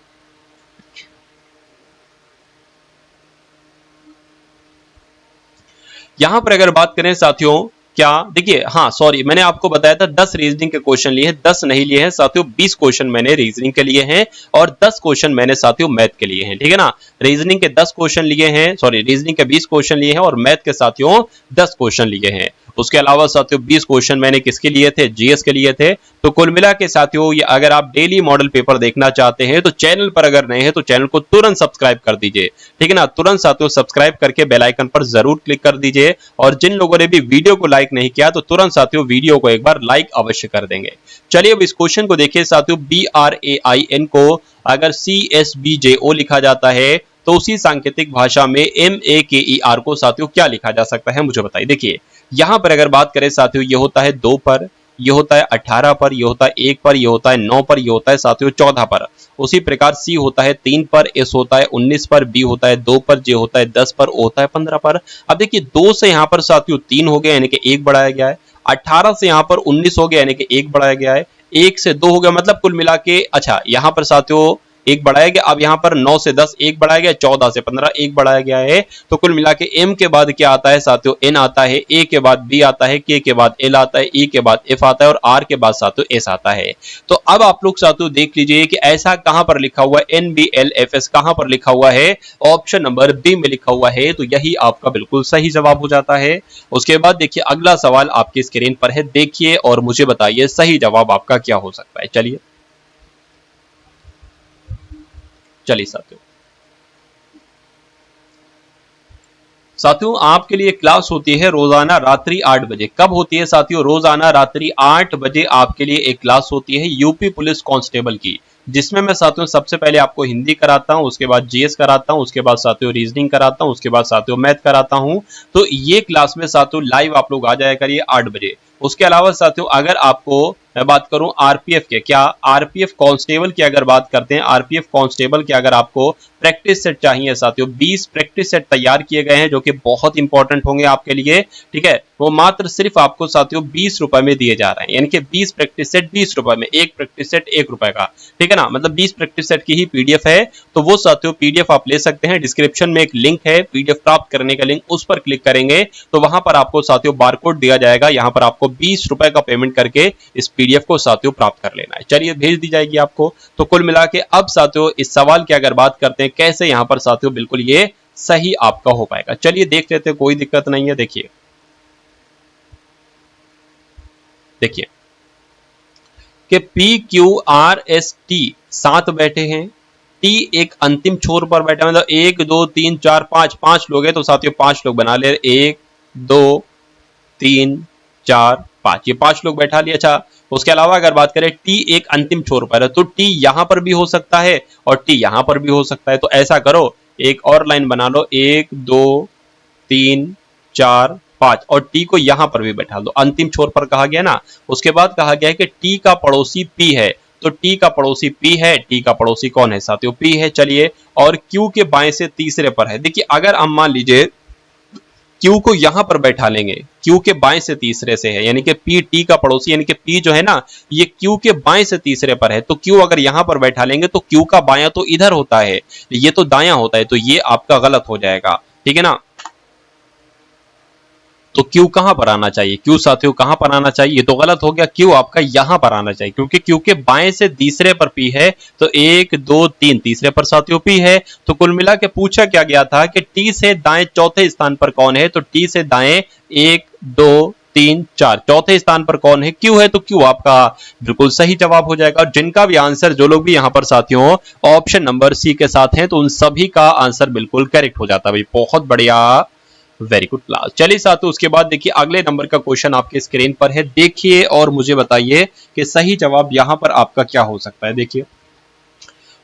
यहां पर अगर बात करें साथियों, क्या देखिए, हाँ सॉरी, मैंने आपको बताया था 10 रीजनिंग के क्वेश्चन लिए हैं, 10 नहीं लिए हैं साथियों, 20 क्वेश्चन मैंने रीजनिंग के लिए हैं और 10 क्वेश्चन मैंने साथियों मैथ के लिए हैं, ठीक है ना। रीजनिंग के 10 क्वेश्चन लिए हैं, सॉरी रीजनिंग के 20 क्वेश्चन लिए हैं और मैथ के साथियों 10 क्वेश्चन लिए हैं। उसके अलावा साथियों 20 क्वेश्चन मैंने किसके लिए थे, जीएस के लिए थे। तो कुल मिला के साथियों ये अगर आप डेली मॉडल पेपर देखना चाहते हैं तो चैनल पर अगर नए हैं तो चैनल को तुरंत सब्सक्राइब कर दीजिए, ठीक है ना। तुरंत साथियों सब्सक्राइब करके बेल आइकन पर जरूर क्लिक कर दीजिए। और जिन लोगों ने भी वीडियो को लाइक नहीं किया तो तुरंत साथियों वीडियो को एक बार लाइक अवश्य कर देंगे। चलिए अब इस क्वेश्चन को देखिए साथियों, BRAIN को अगर CSBJO लिखा जाता है तो उसी सांकेतिक भाषा में MAKER को साथियों क्या लिखा जा सकता है, मुझे बताइए। देखिए यहां पर अगर बात करें साथियों, ये होता है 2 पर, ये होता है 18 पर, ये होता है 1 पर, ये होता है 9 पर, ये होता है साथियों 14 पर। उसी प्रकार C होता है 3 पर, S होता है 19 पर, B होता है 2 पर, J होता है 10 पर, O होता है 15 पर। अब देखिए 2 से यहां पर साथियों 3 हो गया यानी कि 1 बढ़ाया गया है, 18 से यहां पर 19 हो गया यानी कि 1 बढ़ाया गया है, 1 से 2 हो गया, मतलब कुल मिला के, अच्छा यहां पर साथियों 1 बढ़ाया गया। अब यहां पर 9 से 10 1 बढ़ाया गया, 14 से 15 1 बढ़ाया गया है। तो कुल मिला के M के बाद क्या आता है साथियों, N आता है, A के बाद B आता है, K के बाद L आता है, E के बाद F आता है और R के बाद साथियों S आता है। तो अब आप लोग साथियों देख लीजिए कि ऐसा कहां पर लिखा हुआ है, NBLFS कहां पर लिखा हुआ है, ऑप्शन नंबर बी में लिखा हुआ है। तो यही आपका बिल्कुल सही जवाब हो जाता है। उसके बाद देखिए अगला सवाल आपकी स्क्रीन पर है, देखिए और मुझे बताइए सही जवाब आपका क्या हो सकता है। चलिए साथियों आपके लिए क्लास होती है रोजाना रात्रि 8 बजे। कब होती है साथियों, रोजाना रात्रि 8 बजे आपके लिए एक क्लास होती है यूपी पुलिस कांस्टेबल की, जिसमें मैं साथियों सबसे पहले आपको हिंदी कराता हूं, उसके बाद जीएस कराता हूं, उसके बाद साथियों रीजनिंग कराता हूं, उसके बाद साथियों मैथ कराता हूं। तो ये क्लास में साथियों लाइव आप लोग आ जाया करिए 8 बजे। उसके अलावा साथियों अगर आपको मैं बात करूं आरपीएफ के, क्या आरपीएफ कांस्टेबल की अगर बात करते हैं, आरपीएफ कांस्टेबल के अगर आपको प्रैक्टिस सेट चाहिए साथियों, 20 प्रैक्टिस सेट तैयार किए गए हैं जो कि बहुत इंपॉर्टेंट होंगे आपके लिए, ठीक है। वो मात्र सिर्फ आपको साथियों 20 रुपए में दिए जा रहे हैं, यानी कि 20 प्रैक्टिस सेट 20 रुपए में, एक प्रैक्टिस सेट 1 रुपए का, ठीक है ना। मतलब 20 प्रैक्टिस सेट की ही पीडीएफ है, तो वो साथियों पीडीएफ आप ले सकते हैं। डिस्क्रिप्शन में एक लिंक है पीडीएफ प्राप्त करने का लिंक, उस पर क्लिक करेंगे तो वहां पर आपको साथियों बारकोड दिया जाएगा, यहां पर आपको 20 रुपए का पेमेंट करके इस पीडीएफ को साथियों प्राप्त कर लेना है। चलिए भेज दी जाएगी आपको। तो कुल मिला के अब साथियों इस सवाल की अगर बात करते हैं कैसे यहां पर साथियों बिल्कुल ये सही आपका हो पाएगा, चलिए देख लेते हैं, कोई दिक्कत नहीं है। देखिए कि PQRST 7 बैठे हैं, T एक अंतिम छोर पर बैठा, मतलब 1 2 3 4 5 लोग हैं, तो साथियों 5 लोग बना ले, 1 2 3 4 5, ये 5 लोग बैठा लिया। अच्छा उसके अलावा अगर बात करें T एक अंतिम छोर पर है, तो T यहां पर भी हो सकता है और T यहां पर भी हो सकता है। तो ऐसा करो एक और लाइन बना लो, 1 2 3 4 5 और टी को यहां पर भी बैठा दो, अंतिम छोर पर कहा गया ना। उसके बाद कहा गया है कि टी का पड़ोसी पी है, तो टी का पड़ोसी पी है, टी का पड़ोसी कौन है साथियों, पी है। चलिए, और क्यू के बाएं से तीसरे पर है। देखिए अगर हम मान लीजिए क्यू को यहां पर बैठा लेंगे, क्यू के बाएं से तीसरे से है, यानी कि पी टी का पड़ोसी, यानी कि पी जो है ना ये क्यू के बाएं से तीसरे पर है, तो क्यू अगर यहां पर बैठा लेंगे तो क्यू का बायां तो इधर होता है, ये तो दायां होता है, तो ये आपका गलत हो जाएगा, ठीक है ना। तो क्यू कहां पर आना चाहिए, क्यू साथियों कहां पर आना चाहिए, ये तो गलत हो गया, क्यू आपका यहां पर आना चाहिए, क्योंकि क्यू के बाएं से तीसरे पर पी है, तो 1 2 3 तीसरे पर साथियों पी है। तो कुल मिला के पूछा क्या गया था कि टी से दाएं चौथे स्थान पर कौन है, तो टी से दाएं 1 2 3 4 चौथे स्थान पर कौन है, क्यू है, तो क्यू आपका बिल्कुल सही जवाब हो जाएगा। और जिनका भी आंसर, जो लोग भी यहां पर साथियों ऑप्शन नंबर सी के साथ हैं, तो उन सभी का आंसर बिल्कुल करेक्ट हो जाता है भाई, बहुत बढ़िया, वेरी गुड क्लास। चलिए साथियों, उसके बाद देखिए अगले नंबर का क्वेश्चन आपके स्क्रीन पर है, देखिए और मुझे बताइए कि सही जवाब यहां पर आपका क्या हो सकता है। देखिए,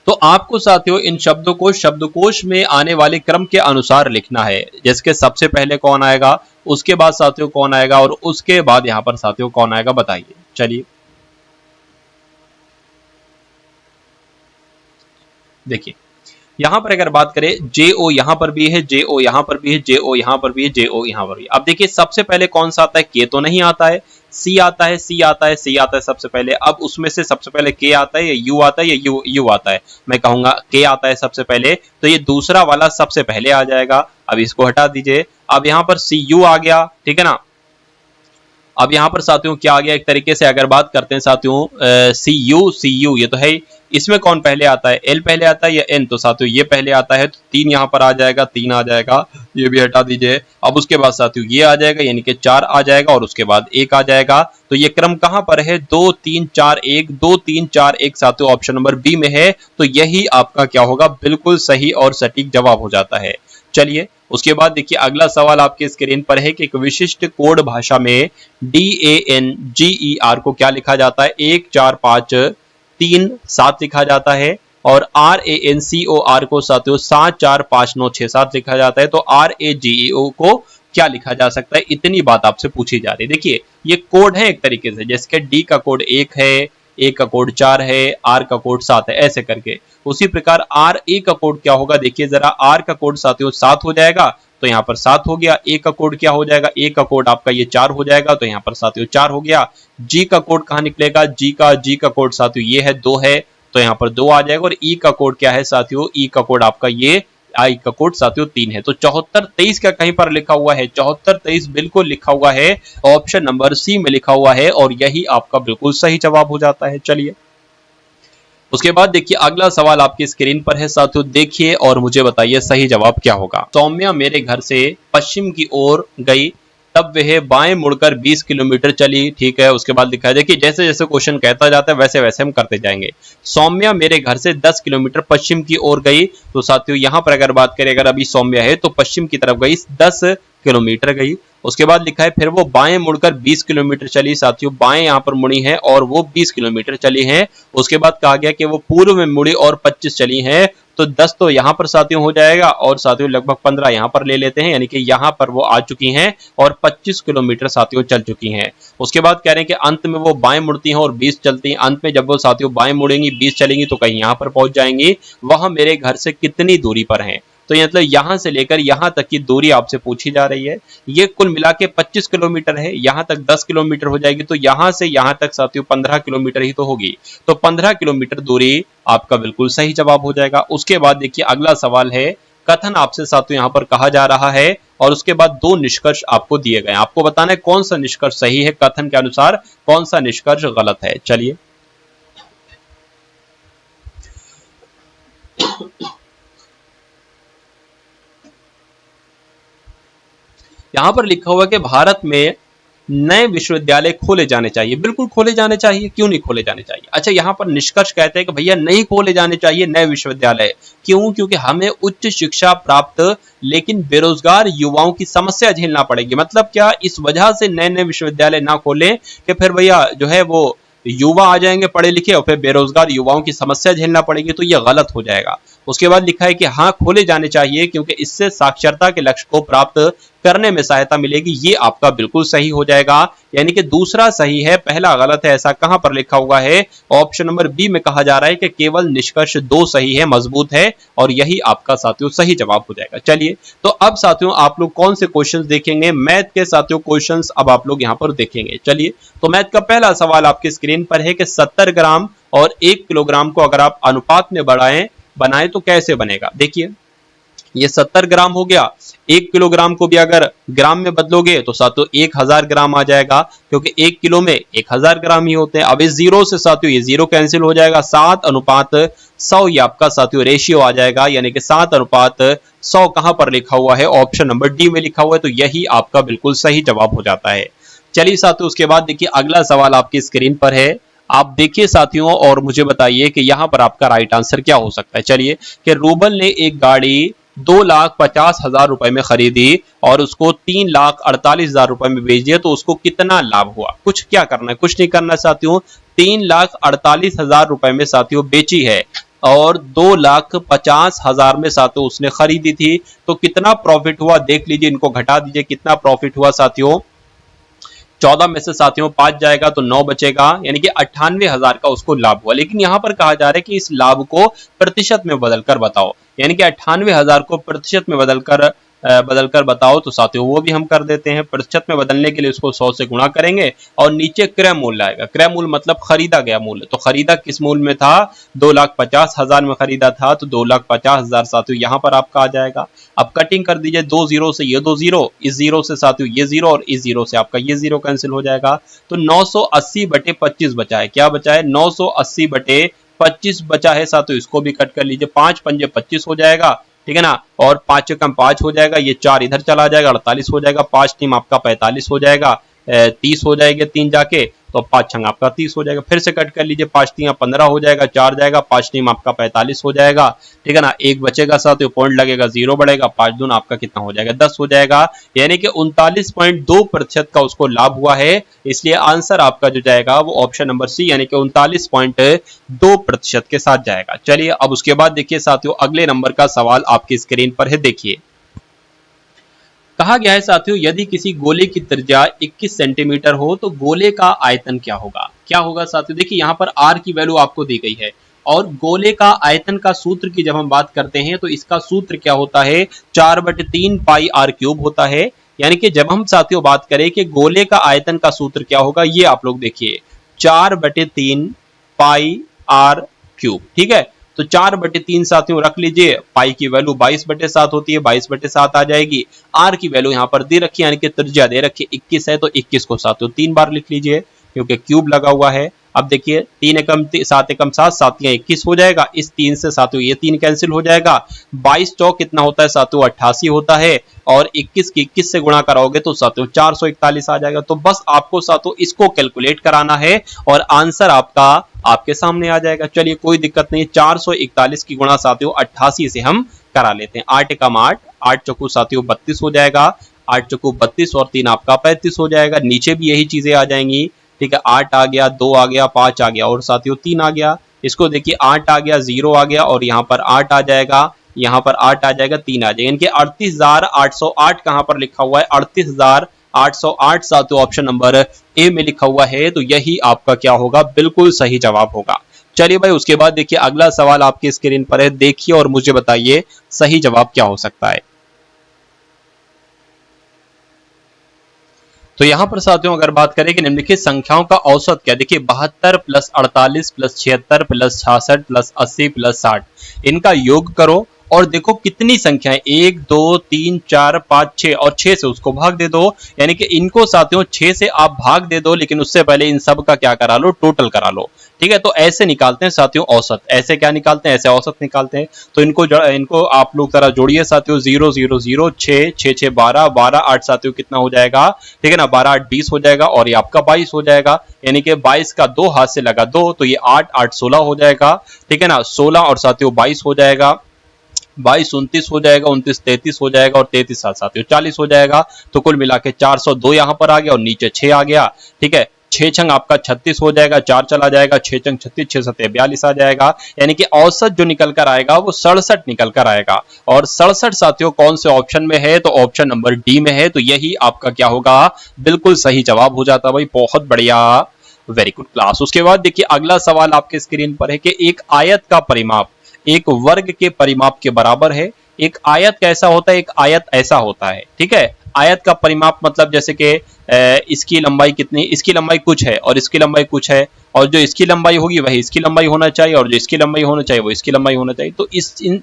तो आपको साथियों इन शब्दों को शब्दकोश में आने वाले क्रम के अनुसार लिखना है, जैसे कि सबसे पहले कौन आएगा, उसके बाद साथियों कौन आएगा, और उसके बाद यहां पर साथियों कौन आएगा, बताइए। चलिए देखिए, यहां पर अगर बात करें, जे ओ यहां पर भी है, जे ओ यहां पर भी है, जे ओ यहां पर भी है, जे ओ यहां पर भी है। अब देखिए सबसे पहले कौन सा आता है, के तो नहीं आता है, सी आता है, सी आता है, सी आता है सबसे पहले। अब उसमें से सबसे पहले के आता है या यू आता है या यू यू आता है, मैं कहूंगा के आता है सबसे पहले, तो ये दूसरा वाला सबसे पहले आ जाएगा। अब इसको हटा दीजिए, अब यहां पर सी यू आ गया, ठीक है ना। अब यहां पर साथियों क्या आ गया, एक तरीके से अगर बात करते हैं साथियों, सी यू ये तो है, इसमें कौन पहले आता है, एल पहले आता है या एन, तो साथियों ये पहले आता है, तो 3 यहां पर आ जाएगा, 3 आ जाएगा, ये भी हटा दीजिए। अब उसके बाद साथियों ये आ जाएगा, यानी कि 4 आ जाएगा, और उसके बाद 1 आ जाएगा। तो ये क्रम कहां पर है, 2 3 4 1, 2 3 4 1 साथियों ऑप्शन नंबर बी में है, तो यही आपका क्या होगा, बिल्कुल सही और सटीक जवाब हो जाता है। चलिए, उसके बाद देखिए अगला सवाल आपके स्क्रीन पर है कि एक विशिष्ट कोड भाषा में DANGER को क्या लिखा जाता है, 1 4 5 3 7 लिखा जाता है, और RANCOR को साथियों 7 4 5 9 6 7 लिखा जाता है, तो RAGEO को क्या लिखा जा सकता है, इतनी बात आपसे पूछी जा रही है। देखिए ये कोड है एक तरीके से, जैसे कि डी का कोड 1 है, ए का कोड 4 है, आर का कोड 7 है, ऐसे करके। उसी प्रकार आर ए का कोड क्या होगा, देखिए जरा, आर का कोड साथियों 7 हो जाएगा, तो यहाँ पर 7 हो गया। ए का कोड क्या हो जाएगा, ए का कोड आपका ये 4 हो जाएगा, तो यहाँ पर साथियों 4 हो गया। जी का कोड कहाँ निकलेगा, जी का कोड साथियों ये है 2 है, तो यहाँ पर 2 आ जाएगा। और ई का कोड क्या है साथियों, ई का कोड आपका ये, आई का कोड साथियों 3 है। तो 74 23 का कहीं पर लिखा हुआ है, 74 23 बिल्कुल लिखा हुआ है, ऑप्शन नंबर सी में लिखा हुआ है, और यही आपका बिल्कुल सही जवाब हो जाता है। चलिए, उसके बाद देखिए अगला सवाल आपकी स्क्रीन पर है साथियों, देखिए और मुझे बताइए सही जवाब क्या होगा। सौम्या मेरे घर से पश्चिम की ओर गई, तब वह बाएं मुड़कर 20 किलोमीटर चली, ठीक है। उसके बाद लिखा है, देखिए जैसे जैसे क्वेश्चन कहता जाता है वैसे वैसे हम करते जाएंगे। सौम्या मेरे घर से 10 किलोमीटर पश्चिम की ओर गई, तो साथियों यहां पर अगर बात करें, अगर अभी सौम्या है तो पश्चिम की तरफ गई, 10 किलोमीटर गई। उसके बाद लिखा है फिर वो बाएं मुड़कर 20 किलोमीटर चली, साथियों बाएं यहां पर मुड़ी है और वो 20 किलोमीटर चली है। उसके बाद कहा गया कि वो पूर्व में मुड़ी और 25 चली है, तो 10 तो यहां पर साथियों हो जाएगा, और साथियों लगभग 15 यहां पर ले लेते हैं, यानी कि यहां पर वो आ चुकी हैं और 25 किलोमीटर साथियों चल चुकी हैं। उसके बाद कह रहे हैं कि अंत में वो बाएं मुड़ती हैं और 20 चलती हैं। अंत में जब वो साथियों बाएं मुड़ेंगी, 20 चलेंगी, तो कहीं यहां पर पहुंच जाएंगी। वह मेरे घर से कितनी दूरी पर है, तो मतलब यहां से लेकर यहां तक की दूरी आपसे पूछी जा रही है। ये कुल मिला के 25 किलोमीटर है, यहां तक 10 किलोमीटर हो जाएगी, तो यहां से यहां तक साथियों 15 किलोमीटर ही तो होगी, तो 15 किलोमीटर दूरी आपका बिल्कुल सही जवाब हो जाएगा। उसके बाद देखिए अगला सवाल है, कथन आपसे साथियों यहां पर कहा जा रहा है, और उसके बाद 2 निष्कर्ष आपको दिए गए, आपको बताना है कौन सा निष्कर्ष सही है कथन के अनुसार, कौन सा निष्कर्ष गलत है। चलिए, यहां पर लिखा हुआ है कि भारत में नए विश्वविद्यालय खोले जाने चाहिए। बिल्कुल खोले जाने चाहिए, क्यों नहीं खोले जाने चाहिए। अच्छा, यहां पर निष्कर्ष कहते हैं कि भैया नहीं खोले जाने चाहिए नए विश्वविद्यालय, क्यों, क्योंकि हमें उच्च शिक्षा प्राप्त लेकिन बेरोजगार युवाओं की समस्या झेलना पड़ेगी। मतलब क्या, इस वजह से नए नए विश्वविद्यालय ना खोलें कि फिर भैया जो है वो युवा आ जाएंगे पढ़े लिखे और फिर बेरोजगार युवाओं की समस्या झेलना पड़ेगी, तो यह गलत हो जाएगा। उसके बाद लिखा है कि हाँ खोले जाने चाहिए क्योंकि इससे साक्षरता के लक्ष्य को प्राप्त करने में सहायता मिलेगी। ये आपका बिल्कुल सही हो जाएगा, यानी कि दूसरा सही है, पहला गलत है। ऐसा कहां पर लिखा हुआ है? ऑप्शन नंबर बी में कहा जा रहा है कि केवल निष्कर्ष 2 सही है, मजबूत है, और यही आपका साथियों सही जवाब हो जाएगा। चलिए तो अब साथियों आप लोग कौन से क्वेश्चंस देखेंगे? मैथ के साथियों क्वेश्चंस अब आप लोग यहां पर देखेंगे। चलिए तो मैथ का पहला सवाल आपकी स्क्रीन पर है कि 70 ग्राम और 1 किलोग्राम को अगर आप अनुपात में बनाएं तो कैसे बनेगा? देखिए ये 70 ग्राम हो गया, 1 किलोग्राम को भी अगर ग्राम में बदलोगे तो साथियों 1000 ग्राम आ जाएगा, क्योंकि 1 किलो में 1000 ग्राम ही होते हैं। अब इस जीरो से साथियों ये जीरो कैंसिल हो जाएगा, 7:100 ये आपका साथियों रेशियो आ जाएगा, यानी कि 7:100 कहां पर लिखा हुआ है? ऑप्शन नंबर डी में लिखा हुआ है, तो यही आपका बिल्कुल सही जवाब हो जाता है। चलिए साथियों उसके बाद देखिए अगला सवाल आपकी स्क्रीन पर है, आप देखिए साथियों और मुझे बताइए कि यहां पर आपका राइट आंसर क्या हो सकता है। चलिए कि रूबल ने एक गाड़ी 2,50,000 रुपए में खरीदी और उसको 3,48,000 रुपए में बेच दिया, तो उसको कितना लाभ हुआ? कुछ क्या करना है, कुछ नहीं करना साथियों। 3,48,000 रुपए में साथियों बेची है और 2,50,000 में साथियों उसने खरीदी थी, तो कितना प्रॉफिट हुआ देख लीजिए, इनको घटा दीजिए कितना प्रॉफिट हुआ साथियों। 14 में से साथियों 5 जाएगा तो 9 बचेगा, यानी कि 98,000 का उसको लाभ हुआ। लेकिन यहां पर कहा जा रहा है कि इस लाभ को प्रतिशत में बदलकर बताओ, यानी कि 98,000 को प्रतिशत में बदलकर बताओ, तो साथियों वो भी हम कर देते हैं। प्रतिशत में बदलने के लिए उसको 100 से गुणा करेंगे और नीचे क्रय मूल्य आएगा। क्रय मूल्य मतलब खरीदा गया मूल्य, तो खरीदा किस मूल्य में था? 2,50,000 में खरीदा था, तो 2,50,000 साथियों यहां पर आपका आ जाएगा। अब कटिंग कर दीजिए, 2 जीरो से ये 2 जीरो, इस जीरो से साथियों ये जीरो और इस जीरो से आपका ये जीरो कैंसिल हो जाएगा, तो 980/25 बचा है। क्या बचा है? 980/25 बचा है साथियों, इसको भी कट कर लीजिए, 5 पंजे 25 हो जाएगा, ठीक है ना, और 5 कम 5 हो जाएगा, ये 4 इधर चला जाएगा, 48 हो जाएगा, 5 टीम आपका 45 हो जाएगा, 30 हो जाएगा 3 जाके, तो 5 छंग आपका 30 हो जाएगा। फिर से कट कर लीजिए, 5 टीम 15 हो जाएगा, 4 जाएगा, 5 टीम आपका 45 हो जाएगा, ठीक है ना, एक बचेगा साथियों, पॉइंट लगेगा, 0 बढ़ेगा, 5 दून आपका कितना हो जाएगा? 10 हो जाएगा, यानी कि 39.2% का उसको लाभ हुआ है। इसलिए आंसर आपका जो जाएगा वो ऑप्शन नंबर सी, यानी कि 39.2% के साथ जाएगा। चलिए अब उसके बाद देखिए साथियों अगले नंबर का सवाल आपकी स्क्रीन पर है। देखिए कहा गया है साथियों, यदि किसी गोले की त्रिज्या 21 सेंटीमीटर हो तो गोले का आयतन क्या होगा? क्या होगा साथियों? देखिए यहाँ पर r की वैल्यू आपको दी गई है और गोले का आयतन का सूत्र की जब हम बात करते हैं तो इसका सूत्र क्या होता है? 4/3 पाई r क्यूब होता है। यानी कि जब हम साथियों बात करें कि गोले का आयतन का सूत्र क्या होगा, ये आप लोग देखिए 4/3 पाई r क्यूब, ठीक है। तो 4/3 साथियों रख लीजिए, पाई की वैल्यू 22/7 होती है, 22/7 आ जाएगी। आर की वैल्यू यहाँ पर दे रखी है, यानी कि त्रिज्या दे रखी है 21 है, तो 21 को साथियों 3 बार लिख लीजिए क्योंकि क्यूब लगा हुआ है। अब देखिए 3 एकम 7 एकम 7, 7 21 हो जाएगा, इस 3 से साथियों ये 3 कैंसिल हो जाएगा, 22 चौक कितना होता है साथियों? 88 होता है, और 21 की 21 से गुणा कराओगे तो साथियों 441 आ जाएगा। तो बस आपको साथियों इसको कैलकुलेट कराना है और आंसर आपका आपके सामने आ जाएगा। चलिए कोई दिक्कत नहीं, 441 की गुणा साथियों 88 से हम करा लेते हैं। 8 एकम 8, 8 चौकू साथियों 32 हो जाएगा, 8 चौकू 32 और 3 आपका 35 हो जाएगा। नीचे भी यही चीजें आ जाएंगी, ठीक है। 8 आ गया, 2 आ गया, 5 आ गया और साथियों 3 आ गया। इसको देखिए 8 आ गया, 0 आ गया और यहाँ पर 8 आ जाएगा, यहाँ पर 8 आ जाएगा, 3 आ जाएगा, यानी कि 38,808 कहां पर लिखा हुआ है? 38,808 साथियों ऑप्शन नंबर ए में लिखा हुआ है, तो यही आपका क्या होगा? बिल्कुल सही जवाब होगा। चलिए भाई उसके बाद देखिए अगला सवाल आपकी स्क्रीन पर है, देखिए और मुझे बताइए सही जवाब क्या हो सकता है। तो यहां पर साथियों अगर बात करें कि निम्नलिखित संख्याओं का औसत क्या, देखिए 72 + 48 + 76 + 66 + 80 + 60, इनका योग करो और देखो कितनी संख्याएं, 1 2 3 4 5 6 और 6 से उसको भाग दे दो, यानी कि इनको साथियों 6 से आप भाग दे दो, लेकिन उससे पहले इन सब का क्या करा लो? टोटल करा लो, ठीक है। तो ऐसे निकालते हैं साथियों औसत, ऐसे क्या निकालते हैं? ऐसे औसत निकालते हैं। तो इनको आप लोग जरा जोड़िए साथियों, 0 0 0 6 6 6 12 12 8 साथियों कितना हो जाएगा? ठीक है ना, 12 8 20 हो जाएगा और ये आपका 22 हो जाएगा, यानी कि 22 का 2 हाथ से लगा 2, तो ये 8 8 16 हो जाएगा, ठीक है ना। 16 और साथियों 22 हो जाएगा, 22 29 हो जाएगा, 29 33 हो जाएगा और 33 साथियों 40 हो जाएगा। तो कुल मिला के 402 यहाँ पर आ गया और नीचे 6 आ गया, ठीक है। 6 छंग आपका 36 हो जाएगा, 4 चला जाएगा, 6 छंग 36, 6 सत्ते 42 आ जाएगा, यानी कि औसत जो निकल कर आएगा वो 67 निकल कर आएगा। और 67 साथियों कौन से ऑप्शन में है, तो ऑप्शन नंबर डी में है, तो यही आपका क्या होगा, बिल्कुल सही जवाब हो जाता है भाई। बहुत बढ़िया, वेरी गुड क्लास। उसके बाद देखिए अगला सवाल आपके स्क्रीन पर है कि एक आयत का परिमाप एक वर्ग के परिमाप के बराबर है। एक आयत कैसा होता है, एक आयत ऐसा होता है, ठीक है। आयत का परिमाप मतलब जैसे कि इसकी लंबाई कितनी, इसकी लंबाई कुछ है और इसकी लंबाई कुछ है, और जो इसकी लंबाई होगी वही इसकी लंबाई होना चाहिए, और जो इसकी लंबाई होना चाहिए वो इसकी लंबाई होना चाहिए। तो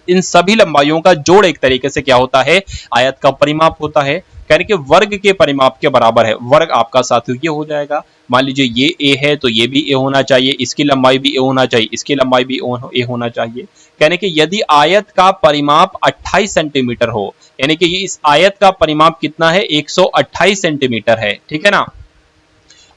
इन सभी लंबाइयों का जोड़ एक तरीके से क्या होता है, आयत का परिमाप होता है। यानी कि वर्ग के परिमाप के बराबर है। वर्ग आपका साथियों ये हो जाएगा, मान लीजिए ये ए है तो ये भी ए होना चाहिए, इसकी लंबाई भी ए होना चाहिए, इसकी लंबाई भी ए होना चाहिए। यानी कि यदि आयत का परिमाप 28 सेंटीमीटर हो, यानी कि इस आयत का परिमाप कितना है, 128 सेंटीमीटर है, ठीक है ना।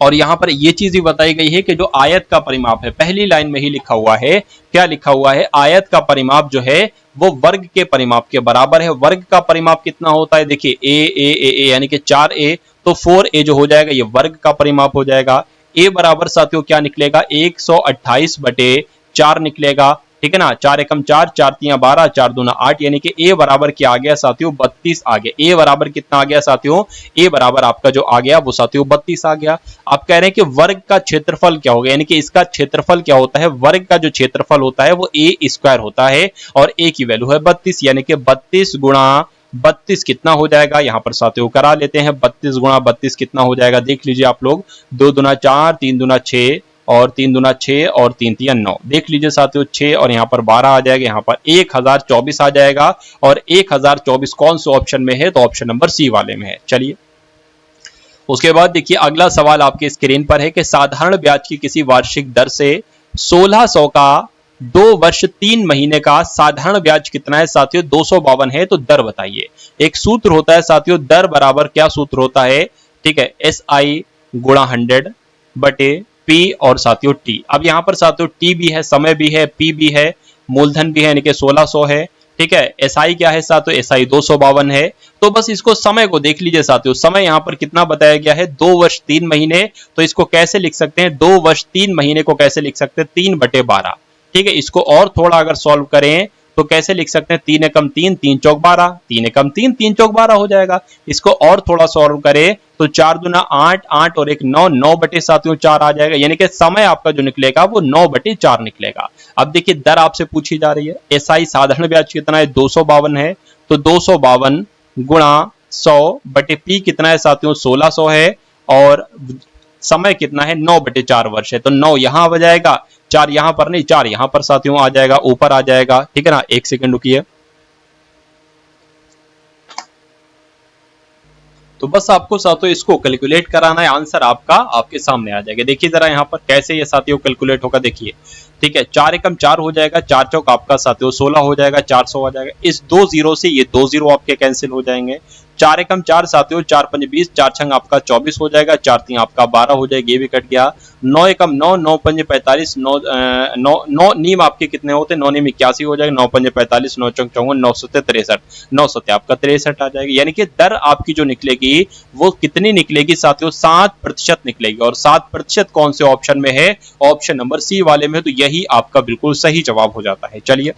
और यहां पर यह चीज भी बताई गई है कि जो आयत का परिमाप है, पहली लाइन में ही लिखा हुआ है, क्या लिखा हुआ है, आयत का परिमाप जो है वो वर्ग के परिमाप के बराबर है। वर्ग का परिमाप कितना होता है, देखिए ए यानी कि 4a, तो 4a जो हो जाएगा ये वर्ग का परिमाप हो जाएगा। a बराबर साथियों क्या निकलेगा, 128/4 निकलेगा, ठीक है ना। 4 एकम 4, 4 तिया 12, 4 दूना 8, यानी कि a बराबर क्या आ गया साथियों, 32 आ गया। a बराबर कितना आ गया साथियों, a बराबर आपका जो आ गया वो साथियों 32 आ गया। आप कह रहे हैं कि वर्ग का क्षेत्रफल क्या होगा, यानी कि इसका क्षेत्रफल क्या होता है, वर्ग का जो क्षेत्रफल होता है वो a स्क्वायर होता है, और a की वैल्यू है 32, यानी कि 32 गुणा 32 कितना हो जाएगा, यहां पर साथियों करा लेते हैं। 32 गुणा 32 कितना हो जाएगा, देख लीजिए आप लोग, 2 दूना 4, 3 दूना 6, और 3 दूना 6, और 3 तिया 9, देख लीजिए साथियों 6, और यहाँ पर 12 आ जाएगा, यहाँ पर 1024 आ जाएगा। और 1024 कौन से ऑप्शन में है, तो ऑप्शन नंबर सी वाले में है। चलिए उसके बाद देखिए अगला सवाल आपके स्क्रीन पर है कि साधारण ब्याज की किसी वार्षिक दर से 1600 का 2 वर्ष 3 महीने का साधारण ब्याज कितना है साथियों, 252 है, तो दर बताइए। एक सूत्र होता है साथियों, दर बराबर क्या सूत्र होता है, ठीक है, SI गुणा 100 बटे P और साथियों T। अब यहां पर साथियों T भी है, समय भी है, P भी है, मूलधन भी है, यानी कि 1600 है, ठीक है। SI क्या है साथियों, SI 252 है। तो बस इसको समय को देख लीजिए साथियों, समय यहां पर कितना बताया गया है, 2 वर्ष 3 महीने, तो इसको कैसे लिख सकते हैं, 2 वर्ष 3 महीने को कैसे लिख सकते हैं, 3/12, ठीक है। इसको और थोड़ा अगर सॉल्व करें तो कैसे लिख सकते हैं, 3 एकम 3, 3 चौक 12, 3 एकम 3, 3 चौक 12 हो जाएगा। इसको और थोड़ा सॉल्व करें तो 4 दूना 8, 8 और 1 9, 9/4 आ जाएगा, यानी कि समय आपका जो निकलेगा वो 9/4 निकलेगा। अब देखिए दर आपसे पूछी जा रही है, SI साधारण ब्याज कितना है, 252 है, तो 252 गुणा 100/P कितना है साथियों, 1600 है, और समय कितना है, 9/4 वर्ष है, तो 9 यहां आ जाएगा, 4 यहां पर नहीं, 4 यहां पर साथियों आ जाएगा, ऊपर आ जाएगा, ठीक है ना। 1 सेकंड रुकिए। तो बस आपको साथियों इसको कैलकुलेट कराना है, आंसर आपका आपके सामने आ जाएगा। देखिए जरा यहाँ पर कैसे ये साथियों कैलकुलेट होगा, देखिए, ठीक है। 4 एकम 4 हो जाएगा, 4 चौक आपका साथियों 16 हो जाएगा, 400 आ जाएगा। इस 2 जीरो से ये 2 जीरो आपके कैंसिल हो जाएंगे। 4 एकम 4 साथियों, 4 पंज 20, 4 छंग आपका 24 हो जाएगा, 4 तीन आपका 12 हो जाएगा, ये भी कट गया। 9 एकम 9, 9 पंज 45, 9 नीम आपके कितने होते हैं, 9 नीम 81 हो जाएगा, 9 पंज 45, 9 चौक 54, 9 सत्ते 63, 9 सत्ते आपका 63 आ जाएगी। यानी कि दर आपकी जो निकलेगी वो कितनी निकलेगी साथियों, 7% निकलेगी। और 7% कौन से ऑप्शन में है, ऑप्शन नंबर सी वाले में, तो यही आपका बिल्कुल सही जवाब हो जाता है। चलिए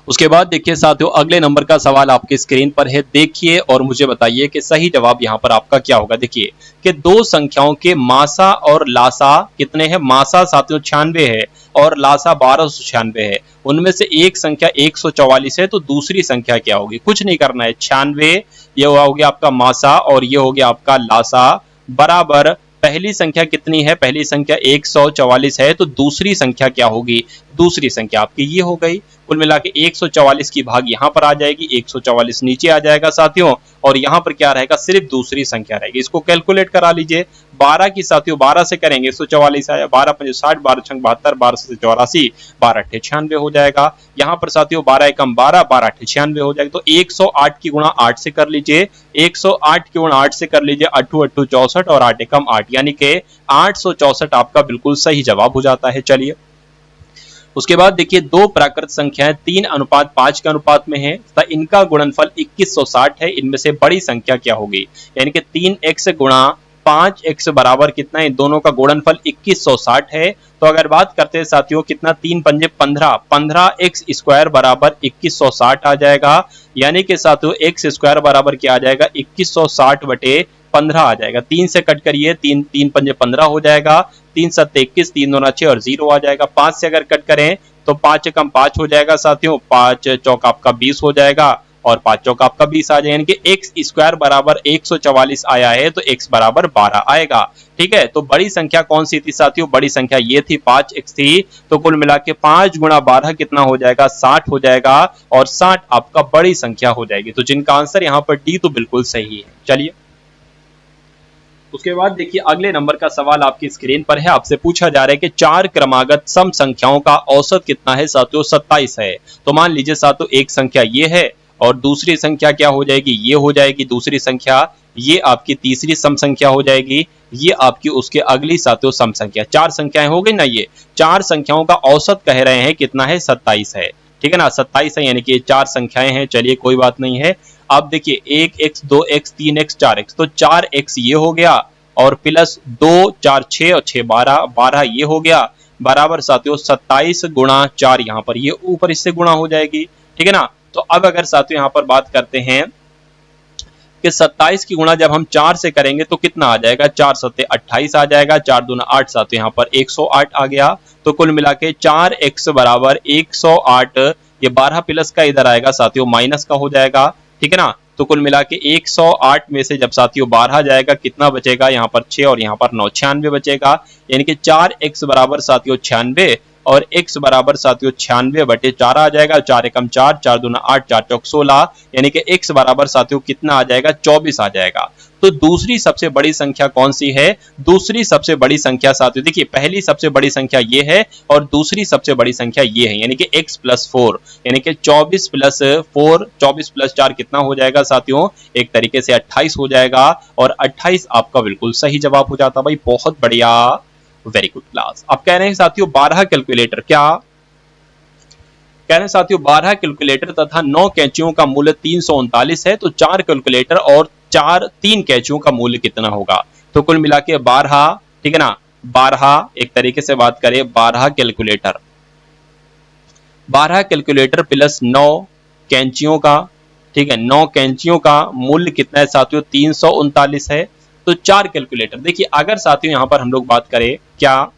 उसके बाद देखिए साथियों अगले नंबर का सवाल आपके स्क्रीन पर है, देखिए और मुझे बताइए कि सही जवाब यहां पर आपका क्या होगा। देखिए कि दो संख्याओं के मासा और लासा कितने हैं, मासा साथियों 96 है और लासा 1296 है। उनमें से एक संख्या 144 है, तो दूसरी संख्या क्या होगी, कुछ नहीं करना है, 96 ये हो गया आपका मासा और ये हो गया आपका लासा, बराबर पहली संख्या कितनी है, पहली संख्या 144 है, तो दूसरी संख्या क्या होगी, दूसरी संख्या आपकी ये हो गई। कुल मिला के 144 की भाग यहां पर आ जाएगी, 144 नीचे आ जाएगा साथियों, और यहां पर क्या रहेगा, सिर्फ दूसरी संख्या रहेगी। इसको कैलकुलेट करा लीजिए, 12 की साथियों 12 से करेंगे 144 आया, 12 पंजे 60, 12 छंग 72, 12 से 84, 12 अट्ठे 96 हो जाएगा। यहां पर साथियों 12 एकम 12, 12 अट्ठे 96 हो जाएगा। तो 108 की गुणा 8 से कर लीजिए, 108 की गुणा 8 से कर लीजिए, 8 8 64 और 8 एकम 8, यानी कि 864 आपका बिल्कुल सही जवाब हो जाता है। चलिए उसके बाद देखिए दो प्राकृत संख्याएं 3:5 के अनुपात में है तथा इनका गुणनफल 2160 है, इनमें से बड़ी संख्या क्या होगी, यानी कि 3x गुणा 5x बराबर कितना है, इन दोनों का गुणनफल 2160 है। तो अगर बात करते हैं साथियों कितना, 3 पंजे 15, 15x स्क्वायर बराबर 2160 आ जाएगा। यानी कि साथियों x स्क्वायर बराबर क्या आ जाएगा, 2160 बटे 15 आ जाएगा। 3 से कट करिए, 3 3 पंजे 15 हो जाएगा, 3 7 21, 3 2 6 और 0 आ जाएगा। 5 से अगर कट करें तो 5 कम 5 हो जाएगा साथियों, 5 चौक आपका 20 हो जाएगा और 5 चौक आपका 20 आ जाएगा। यानी कि एक्स स्क्वायर बराबर 144 आया है तो x बराबर 12 आएगा। ठीक है, तो बड़ी संख्या कौन सी थी साथियों, बड़ी संख्या ये थी 5x थी। तो कुल मिला के 5 गुणा 12 कितना हो जाएगा, 60 हो जाएगा और 60 आपका बड़ी संख्या हो जाएगी। तो जिनका आंसर यहाँ पर डी तो बिल्कुल सही है। चलिए उसके बाद देखिए अगले नंबर का सवाल आपकी स्क्रीन पर है। आपसे पूछा जा रहा है कि 4 क्रमागत सम संख्याओं का औसत कितना है साथियों, 27 है। तो मान लीजिए साथियों एक संख्या ये है और दूसरी संख्या क्या हो जाएगी, ये हो जाएगी दूसरी संख्या, ये आपकी तीसरी सम संख्या हो जाएगी, ये आपकी उसके अगली साथियों सम संख्या। 4 संख्याएं हो गई ना, ये 4 संख्याओं का औसत कह रहे हैं कितना है, 27 है। ठीक है ना, 27 है, यानी कि 4 संख्याएं हैं। चलिए कोई बात नहीं है। अब देखिए 1x 2x 3x 4x, तो 4x ये हो गया और प्लस 2 4 6 और 6 12, 12 ये हो गया बराबर साथियों 27 गुणा 4, यहाँ पर ये ऊपर इससे गुणा हो जाएगी। ठीक है ना, तो अब अगर साथियों यहाँ पर बात करते हैं कि 27 की गुणा जब हम 4 से करेंगे तो कितना आ जाएगा, 4 सत्ते 28 आ जाएगा, 4 दूना 8 साथियों यहाँ पर 108 आ गया। तो कुल मिला के 4x बराबर 108, ये 12 प्लस का इधर आएगा साथियों माइनस का हो जाएगा। ठीक है ना, तो कुल मिला के 108 में से जब साथियों 12 जाएगा कितना बचेगा, यहाँ पर 6 और यहाँ पर 9, 96 बचेगा। यानी कि 4x बराबर साथियों 96 और x बराबर साथियों 96 बटे 4 आ जाएगा। 4 एकम 4, 4 दूना 8, 4 चौक 16, यानी कि x बराबर साथियों कितना आ जाएगा, 24 आ जाएगा। तो दूसरी सबसे बड़ी संख्या कौन सी है, दूसरी सबसे बड़ी संख्या साथियों देखिए पहली सबसे बड़ी संख्या ये है और दूसरी सबसे बड़ी संख्या ये है, यानी कि x प्लस 4, यानी कि 24 प्लस 4, 24 प्लस 4 कितना हो जाएगा साथियों, एक तरीके से 28 हो जाएगा और 28 आपका बिल्कुल सही जवाब हो जाता। भाई बहुत बढ़िया, वेरी गुड क्लास। अब कह रहे हैं साथियों 12 कैलकुलेटर, क्या कह रहे हैं साथियों 12 कैलकुलेटर तथा 9 कैंचियों का मूल्य 339 है। तो 4 कैलकुलेटर और 3 कैंचियों का मूल्य कितना होगा। तो कुल मिला के 12, ठीक है ना, 12 एक तरीके से बात करें 12 कैलकुलेटर प्लस 9 कैंचियों का, ठीक है, 9 कैंचियों का मूल्य कितना है साथियों, 339 है। तो 4 कैलकुलेटर, देखिए अगर साथियों यहां पर हम लोग बात करें, क्या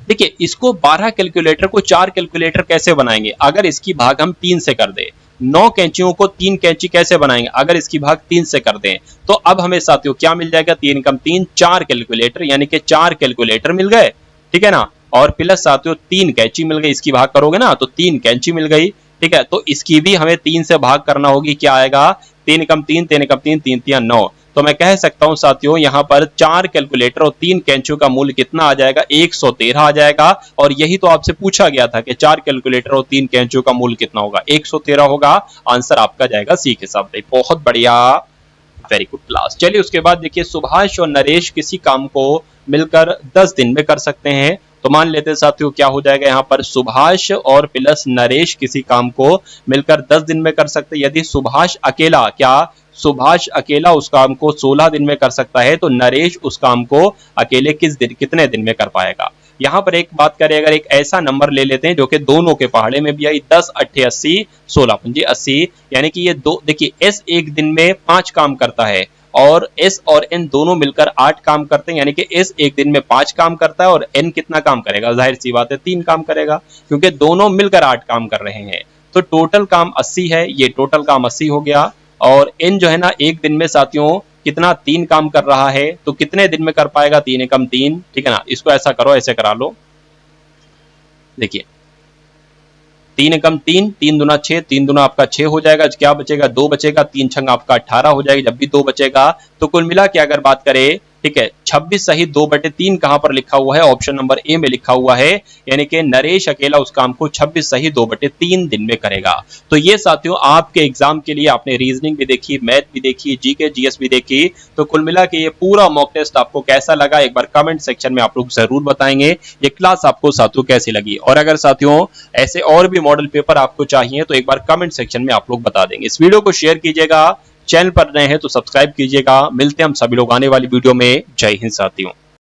देखिए इसको 12 कैलकुलेटर को 4 कैलकुलेटर कैसे बनाएंगे, अगर इसकी भाग हम 3 से कर दें। 9 कैंचियों को 3 कैंची कैसे बनाएंगे, अगर इसकी भाग 3 से कर दें। तो अब हमें साथियों क्या मिल जाएगा, 3 कम 3, 4 कैलकुलेटर, यानी कि 4 कैलकुलेटर मिल गए। ठीक है ना, और प्लस साथियों 3 कैंची मिल गई, इसकी भाग करोगे ना तो 3 कैंची मिल गई। ठीक है, तो इसकी भी हमें 3 से भाग करना होगी, क्या आएगा, 3 कम 3, 3 कम 3, 3 3 9। तो मैं कह सकता हूं साथियों यहां पर 4 कैलकुलेटर और 3 कैंचियों का मूल्य कितना आ जाएगा, 113 आ जाएगा। और यही तो आपसे पूछा गया था कि 4 कैलकुलेटर और 3 कैंचियों का मूल्य कितना होगा, 113 होगा। आंसर आपका जाएगा सी के साथ। बहुत बढ़िया, वेरी गुड क्लास। चलिए उसके बाद देखिए सुभाष और नरेश किसी काम को मिलकर 10 दिन में कर सकते हैं। तो मान लेते हैं साथियों क्या हो जाएगा, यहाँ पर सुभाष और प्लस नरेश किसी काम को मिलकर 10 दिन में कर सकते हैं। यदि सुभाष अकेला, क्या सुभाष अकेला उस काम को 16 दिन में कर सकता है, तो नरेश उस काम को अकेले कितने दिन में कर पाएगा। यहां पर एक बात करें, अगर एक ऐसा नंबर ले लेते हैं जो कि दोनों के पहाड़े में भी आई, 10 8 80, 16 पंजे 80, यानी कि ये दो, देखिए एस एक दिन में 5 काम करता है और एस और एन दोनों मिलकर 8 काम करते हैं, यानी कि एस एक दिन में 5 काम करता है और एन कितना काम करेगा, जाहिर सी बात है 3 काम करेगा, क्योंकि दोनों मिलकर 8 काम कर रहे हैं। तो टोटल काम 80 है, ये टोटल काम 80 हो गया। और एन जो है ना एक दिन में साथियों कितना 3 काम कर रहा है, तो कितने दिन में कर पाएगा, 3 एकम 3। ठीक है ना, इसको ऐसा करो, ऐसे करा लो, देखिए 3 एकम 3, 3 दूना 6, 3 दूना आपका 6 हो जाएगा, क्या बचेगा, 2 बचेगा, 3 छंग आपका 18 हो जाएगा, जब भी 2 बचेगा। तो कुल मिला के अगर बात करें, ठीक है, 26 सही 2/3 कहां पर लिखा हुआ है, ऑप्शन नंबर ए में लिखा हुआ है, यानी कि नरेश अकेला उस काम को 26 सही 2/3 दिन में करेगा। तो ये साथियों आपके एग्जाम के लिए आपने रीजनिंग भी देखी, मैथ भी देखी, जीके जीएस भी देखी। तो कुल मिला के ये पूरा मॉक टेस्ट आपको कैसा लगा, एक बार कमेंट सेक्शन में आप लोग जरूर बताएंगे ये क्लास आपको साथियों कैसी लगी। और अगर साथियों ऐसे और भी मॉडल पेपर आपको चाहिए तो एक बार कमेंट सेक्शन में आप लोग बता देंगे। इस वीडियो को शेयर कीजिएगा, चैनल पर नए हैं तो सब्सक्राइब कीजिएगा। मिलते हैं हम सभी लोग आने वाली वीडियो में। जय हिंद साथियों।